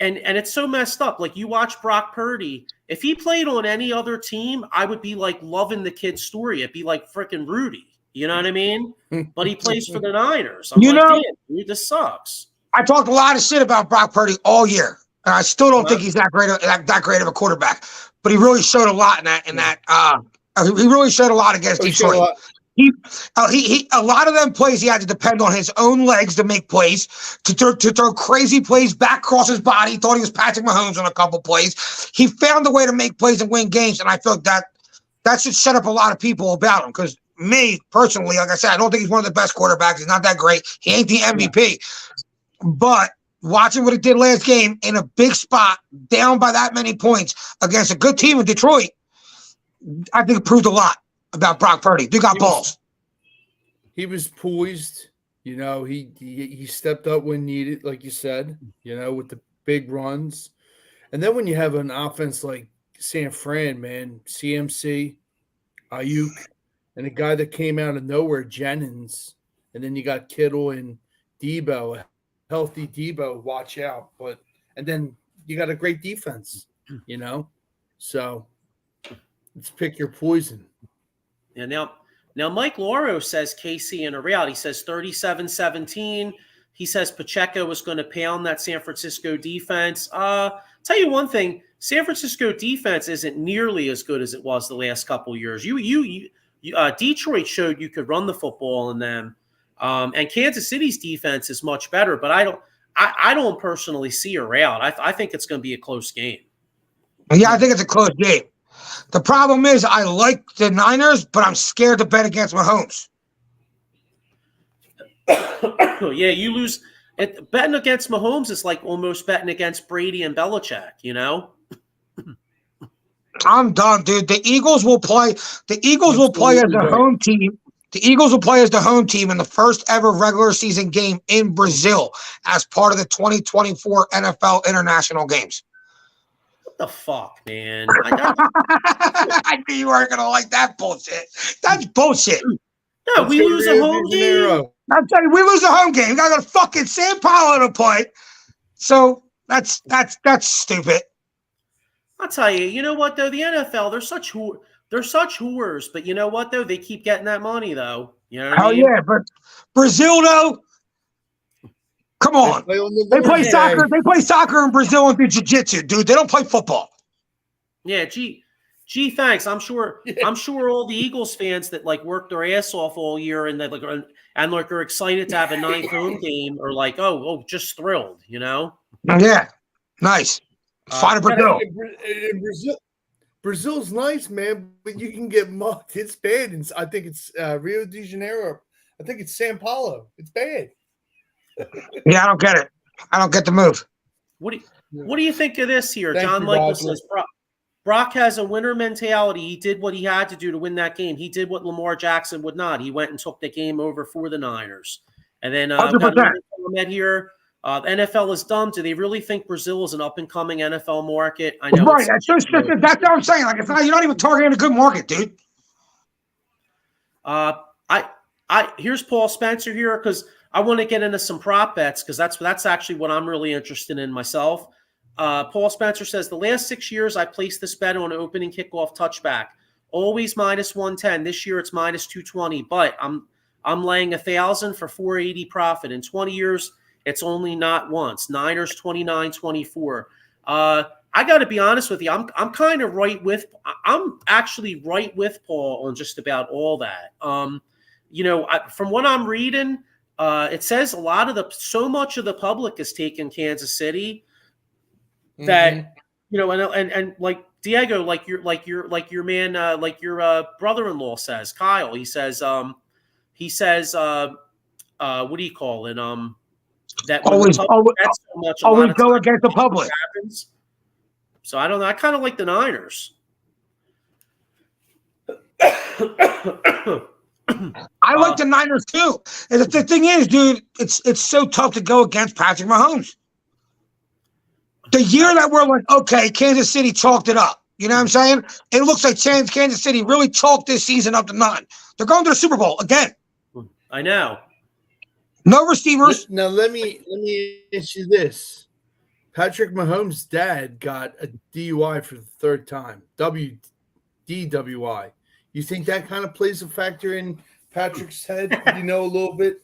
And it's so messed up. Like, you watch Brock Purdy. If he played on any other team, I would be like loving the kid's story. It'd be like freaking Rudy. You know what I mean? But he plays for the Niners. I'm damn, dude, this sucks. I talked a lot of shit about Brock Purdy all year, and I still don't think he's that great of a quarterback. But he really showed a lot he really showed a lot against Detroit. He a lot of them plays he had to depend on his own legs to make plays, to throw crazy plays back across his body. He thought he was Patrick Mahomes on a couple plays. He found a way to make plays and win games, and I feel like that should set up a lot of people about him. Because me personally, like I said, I don't think he's one of the best quarterbacks. He's not that great. He ain't the MVP, but watching what he did last game in a big spot, down by that many points against a good team in Detroit, I think it proved a lot about Brock Purdy. Dude got balls. He was poised. He stepped up when needed, like you said, with the big runs. And then when you have an offense like San Fran, man, CMC, Ayuk, and a guy that came out of nowhere, Jennings, and then you got Kittle and Debo, healthy Debo, watch out. And then you got a great defense, So let's pick your poison. Yeah, now Mike Lauro says KC in a rout. He says 37-17. He says Pacheco was going to pound that San Francisco defense. Tell you one thing, San Francisco defense isn't nearly as good as it was the last couple of years. Detroit showed you could run the football in them, and Kansas City's defense is much better. But I don't personally see a rout. I think it's going to be a close game. Yeah, I think it's a close game. The problem is I like the Niners, but I'm scared to bet against Mahomes. Yeah, you lose. Betting against Mahomes is like almost betting against Brady and Belichick, I'm done, dude. The Eagles will play. The Eagles will play as the home team. The Eagles will play as the home team in the first ever regular season game in Brazil as part of the 2024 NFL International Games. The fuck, man. I knew you weren't gonna like that bullshit. That's bullshit. No, we lose a home game. I'm telling you, we lose a home game. We got a fucking San Paulo to play. So that's stupid. tell you, you know what though? The NFL, they're such whores, but you know what though? They keep getting that money though. You know what I mean? Yeah, but Brazil though, come on. They play soccer. They play soccer in Brazil and do jiu-jitsu, dude. They don't play football. Yeah, gee, thanks. I'm sure all the Eagles fans that like work their ass off all year and that are excited to have a ninth home game are like, oh, just thrilled, you know? Yeah, nice. Fight Brazil. Brazil's nice, man, but you can get mugged. It's bad. I think it's Rio de Janeiro. I think it's Sao Paulo. It's bad. Yeah, I don't get it. I don't get the move. What do you think of this here? Thank John you, Michael Roger. says Brock has a winner mentality. He did what he had to do to win that game. He did what Lamar Jackson would not. He went and took the game over for the Niners. And then got another comment here. NFL is dumb. Do they really think Brazil is an up-and-coming NFL market? I know. Right. That's what I'm saying. Like, it's not, you're not even targeting a good market, dude. Here's Paul Spencer here because I want to get into some prop bets because that's actually what I'm really interested in myself. Paul Spencer says the last 6 years I placed this bet on opening kickoff touchback, always minus 110. This year it's minus 220, but I'm laying 1,000 for 480 profit. In 20 years, it's only not once. Niners 29-24. I got to be honest with you. I'm actually right with Paul on just about all that. From what I'm reading, it says so much of the public is taking Kansas City that and like Diego, like your man, like your brother-in-law says, Kyle. He says what do you call it? That always go against the public. Happens. So I don't know. I kind of like the Niners. I like the Niners too. And the thing is, dude, it's so tough to go against Patrick Mahomes. The year that we're like, okay, Kansas City chalked it up. You know what I'm saying? It looks like Kansas City really chalked this season up to 9. They're going to the Super Bowl again. I know. No receivers. Now let me ask you this: Patrick Mahomes' dad got a DUI for the 3rd time. DWI. You think that kind of plays a factor in Patrick's head? You know a little bit.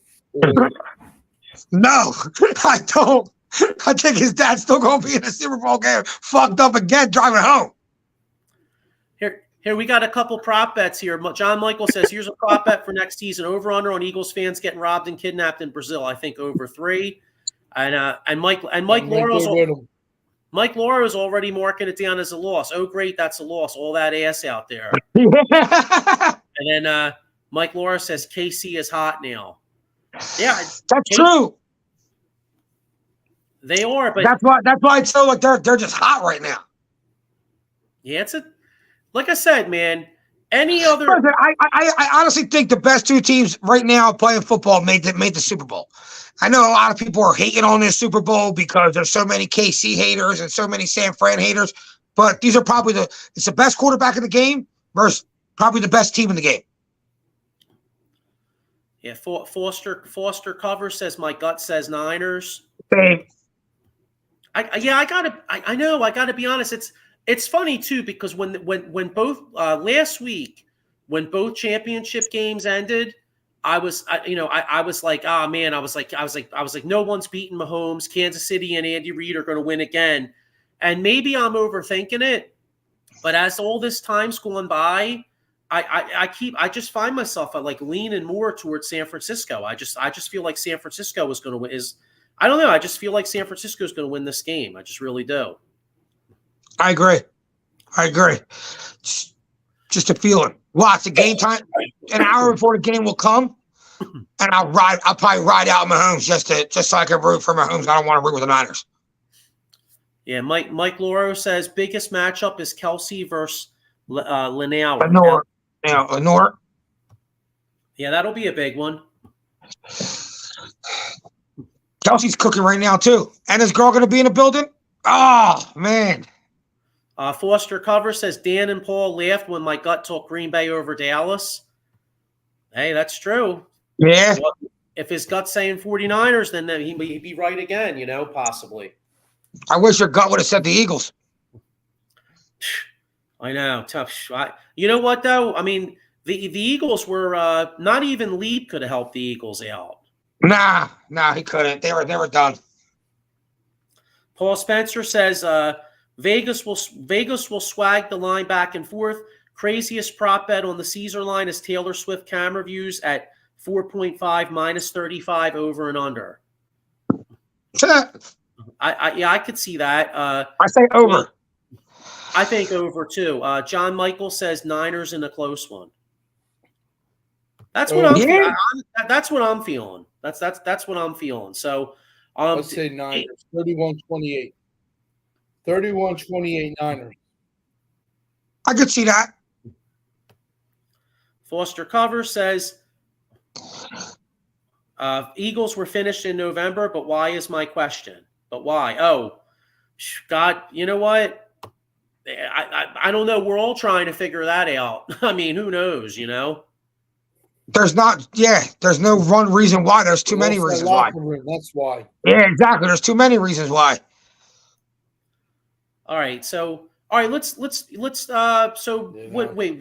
No, I don't. I think his dad's still going to be in a Super Bowl game, fucked up again, driving home. Here we got a couple prop bets here. John Michael says, here's a prop bet for next season. Over/under on Eagles fans getting robbed and kidnapped in Brazil. I think over 3. And Mike Laura's already marking it down as a loss. Oh, great, that's a loss. All that ass out there. And then Mike Laura says KC is hot now. Yeah, that's true. They are, but that's why it's so like they're just hot right now. Yeah, like I said, man. Any other? I honestly think the best 2 teams right now playing football made the Super Bowl. I know a lot of people are hating on this Super Bowl because there's so many KC haters and so many San Fran haters, but these are probably it's the best quarterback in the game versus probably the best team in the game. Yeah, Foster cover says my gut says Niners. Same. I gotta be honest. It's funny too because when both last week when both championship games ended, I was like, oh man, I was like, no one's beating Mahomes. Kansas City and Andy Reid are going to win again, and maybe I'm overthinking it, but as all this time's gone by, I just find myself like leaning more towards San Francisco. I just feel like San Francisco is going to win. I don't know. I just feel like San Francisco is going to win this game. I just really do. I agree. Just a feeling. Watch the game time. An hour before the game will come, and I'll probably ride out Mahomes just so I can root for Mahomes. I don't want to root with the Niners. Yeah, Mike Lauro says biggest matchup is Kelsey versus Lenore. Lenore. Yeah, that'll be a big one. Kelsey's cooking right now too, and his girl going to be in the building. Oh man. Foster cover says Dan and Paul laughed when my gut took Green Bay over Dallas. Hey, that's true. Yeah. Well, if his gut's saying 49ers, then he'd be right again, possibly. I wish your gut would have said the Eagles. I know, tough. You know what though? I mean, the Eagles were not even Leap could have helped the Eagles out. Nah, he couldn't. They were done. Paul Spencer says Vegas will swag the line back and forth. Craziest prop bet on the Caesar line is Taylor Swift camera views at 4.5 -35 over and under. I could see that. I say over. I think over too. John Michael says Niners in a close one. That's what I'm feeling. That's what I'm feeling. That's what I'm feeling. So let's say Niners 31-28. 31-28 Niners. I could see that. Foster Cover says Eagles were finished in November, but why is my question? But why? Oh, God, you know what? I don't know. We're all trying to figure that out. I mean, who knows, you know? There's no reason why. There's too many reasons why. That's why. Yeah, exactly. There's too many reasons why. All right. So, all right, let's wait,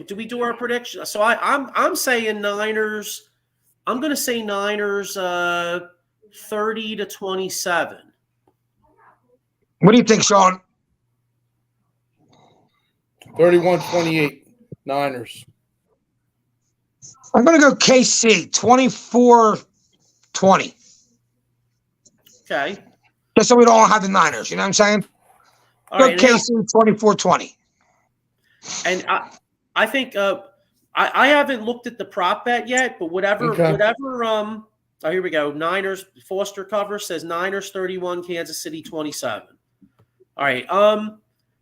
do we do our prediction? So I'm saying Niners. I'm going to say Niners 30-27. What do you think, Sean? 31-28 Niners. I'm going to go KC 24-20. Okay. Just so we don't have the Niners. You know what I'm saying? All right, KC 24-20. And I think I haven't looked at the prop bet yet, but whatever. Oh, here we go. Niners. Foster Cover says Niners 31, Kansas City 27. All right.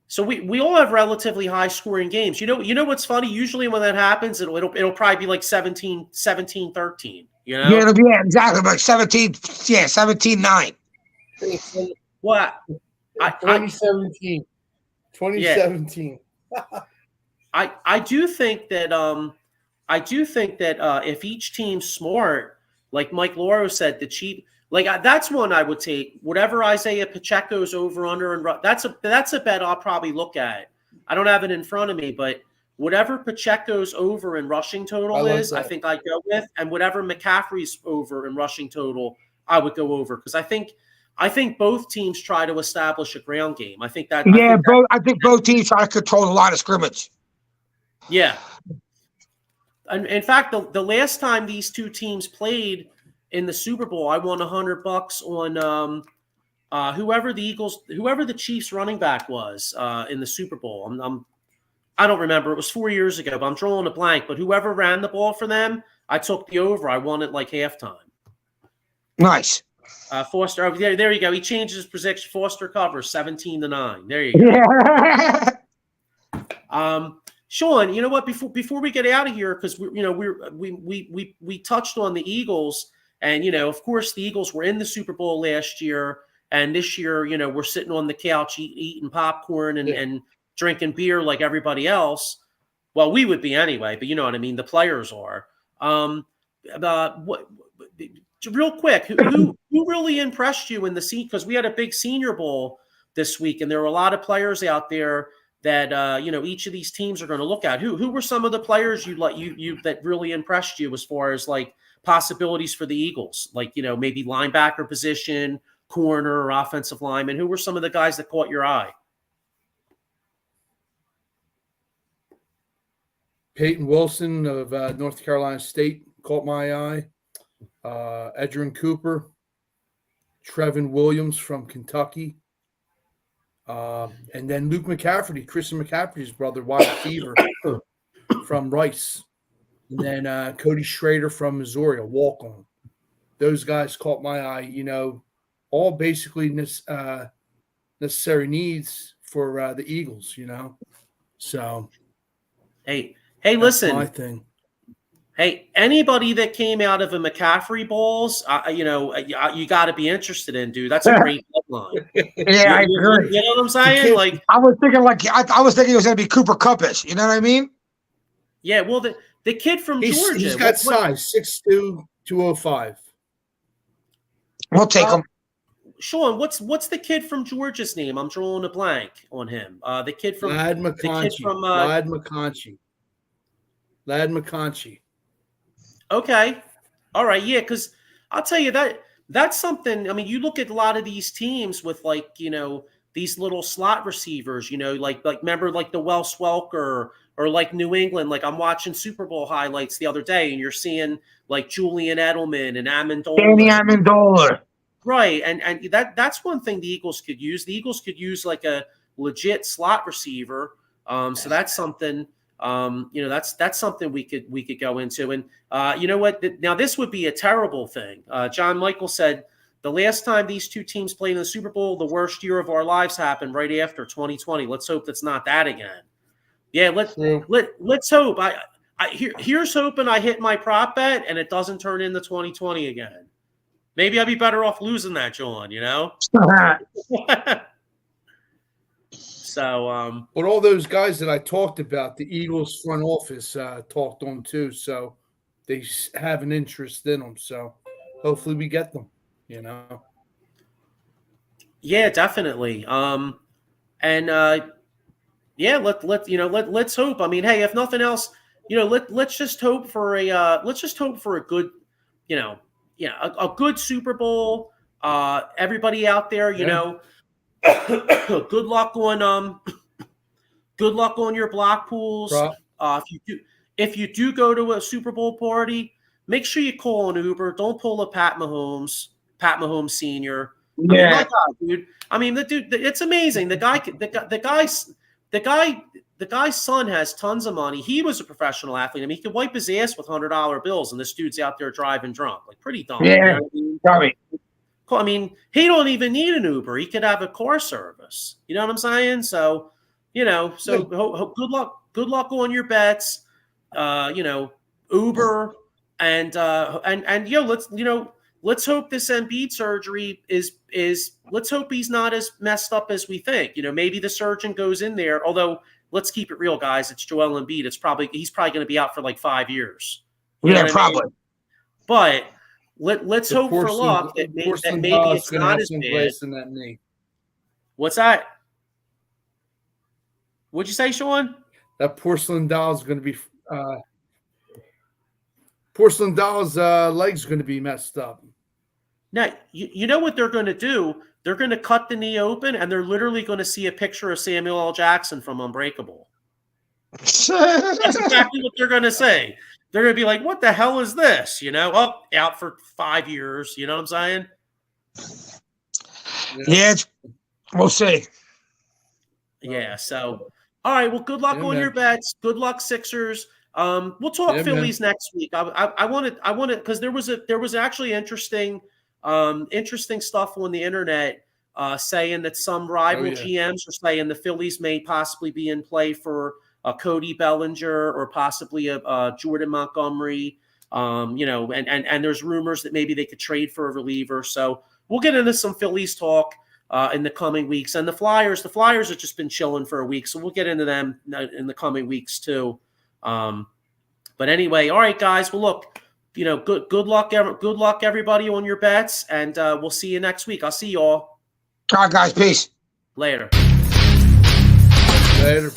So we all have relatively high scoring games. You know what's funny? Usually when that happens, it'll probably be like 17-13. You know? Yeah, exactly. Like 17-9. What? 2017. 2017. Yeah. I do think that if each team's smart, like Mike Loro said, the cheap. Like that's one I would take. Whatever Isaiah Pacheco's over under and that's a bet I'll probably look at. I don't have it in front of me, but whatever Pacheco's over in rushing total I think I'd go with, and whatever McCaffrey's over in rushing total, I would go over because I think both teams try to establish a ground game. I think that. Yeah, I think both teams try to control the line of scrimmage. Yeah. And in fact, the last time these two teams played in the Super Bowl, I won $100 on whoever the Chiefs running back was in the Super Bowl. I don't remember. It was 4 years ago, but I'm drawing a blank. But whoever ran the ball for them, I took the over. I won it like halftime. Nice. Foster, there you go. He changed his prediction. Foster Cover 17-9. There you go. Yeah. Sean, you know what? Before we get out of here, because we touched on the Eagles. And, of course, the Eagles were in the Super Bowl last year. And this year, we're sitting on the couch eating popcorn and drinking beer like everybody else. Well, we would be anyway, but you know what I mean? The players are. Real quick, who really impressed you in the scene? Because we had a big Senior Bowl this week, and there were a lot of players out there that, each of these teams are going to look at. Who were some of the players you that really impressed you as far as like possibilities for the Eagles, like, maybe linebacker position, corner, or offensive lineman? Who were some of the guys that caught your eye? Peyton Wilson of North Carolina State caught my eye. Edgerrin Cooper, Trevin Williams from Kentucky, and then Luke McCaffrey, Christian McCaffrey's brother, wide receiver from Rice. And then Cody Schrader from Missouri, a walk-on. Those guys caught my eye, all basically necessary needs for the Eagles, So, hey, listen. My thing. Hey, anybody that came out of a McCaffrey Bowls, you got to be interested in, dude. That's a great headline. Yeah, I agree. You know what I'm saying? Like, I was thinking it was going to be Cooper Kuppish. You know what I mean? Yeah. Well, the kid from Georgia, he's got size 6'2", 205. We'll take him. Sean, what's the kid from Georgia's name? I'm drawing a blank on him. The kid from Lad McConkey. Lad McConkey. Okay. All right. Yeah, because I'll tell you that's something. I mean, you look at a lot of these teams with these little slot receivers, like remember like the Welsh Welker or like New England. Like I'm watching Super Bowl highlights the other day, and you're seeing like Julian Edelman and Amendola. Danny Amendola. Right. And that's one thing the Eagles could use. The Eagles could use like a legit slot receiver. So that's something. That's something we could go into. And you know what? Now this would be a terrible thing. John Michael said the last time these two teams played in the Super Bowl, the worst year of our lives happened right after 2020. Let's hope that's not that again. Yeah, let's hope. Here's hoping I hit my prop bet and it doesn't turn into 2020 again. Maybe I'd be better off losing that, John. So, but all those guys that I talked about, the Eagles front office talked on too, so they have an interest in them. So hopefully we get them. Yeah, definitely. Let's hope. I mean, hey, if nothing else, let's just hope for a good, a good Super Bowl. Everybody out there, good luck on your block pools. If you do go to a Super Bowl party, make sure you call an Uber. Don't pull a Pat Mahomes Sr. Yeah. I mean, my God, dude. I mean, the dude. It's amazing. The guy's son has tons of money. He was a professional athlete. I mean, he could wipe his ass with $100 bills, and this dude's out there driving drunk. Like, pretty dumb. Yeah, probably. I mean, he don't even need an Uber. He could have a car service. You know what I'm saying? So, good luck on your bets. Uber and let's hope this Embiid surgery is let's hope he's not as messed up as we think. Maybe the surgeon goes in there. Although, let's keep it real, guys. It's Joel Embiid. He's probably going to be out for like 5 years. Yeah, probably. I mean? But let's hope for luck that maybe it's not as bad. What's that? What'd you say, Sean? That porcelain doll is going to be porcelain doll's legs going to be messed up. Now, you know what they're going to do? They're going to cut the knee open, and they're literally going to see a picture of Samuel L. Jackson from Unbreakable. That's exactly what they're going to say. They're going to be like, what the hell is this? Out for 5 years. You know what I'm saying? Yeah, we'll see. Yeah, so, all right, well, good luck on your bets. Good luck, Sixers. We'll talk Phillies next week. I wanted because there was actually interesting stuff on the internet saying that some rival GMs are saying the Phillies may possibly be in play for Cody Bellinger or possibly a Jordan Montgomery. And there's rumors that maybe they could trade for a reliever. So we'll get into some Phillies talk in the coming weeks. And the Flyers have just been chilling for a week, so we'll get into them in the coming weeks too. But anyway, all right, guys. Well, look, good luck, everybody on your bets, and we'll see you next week. I'll see you all. All right, guys. Peace. Later. Later.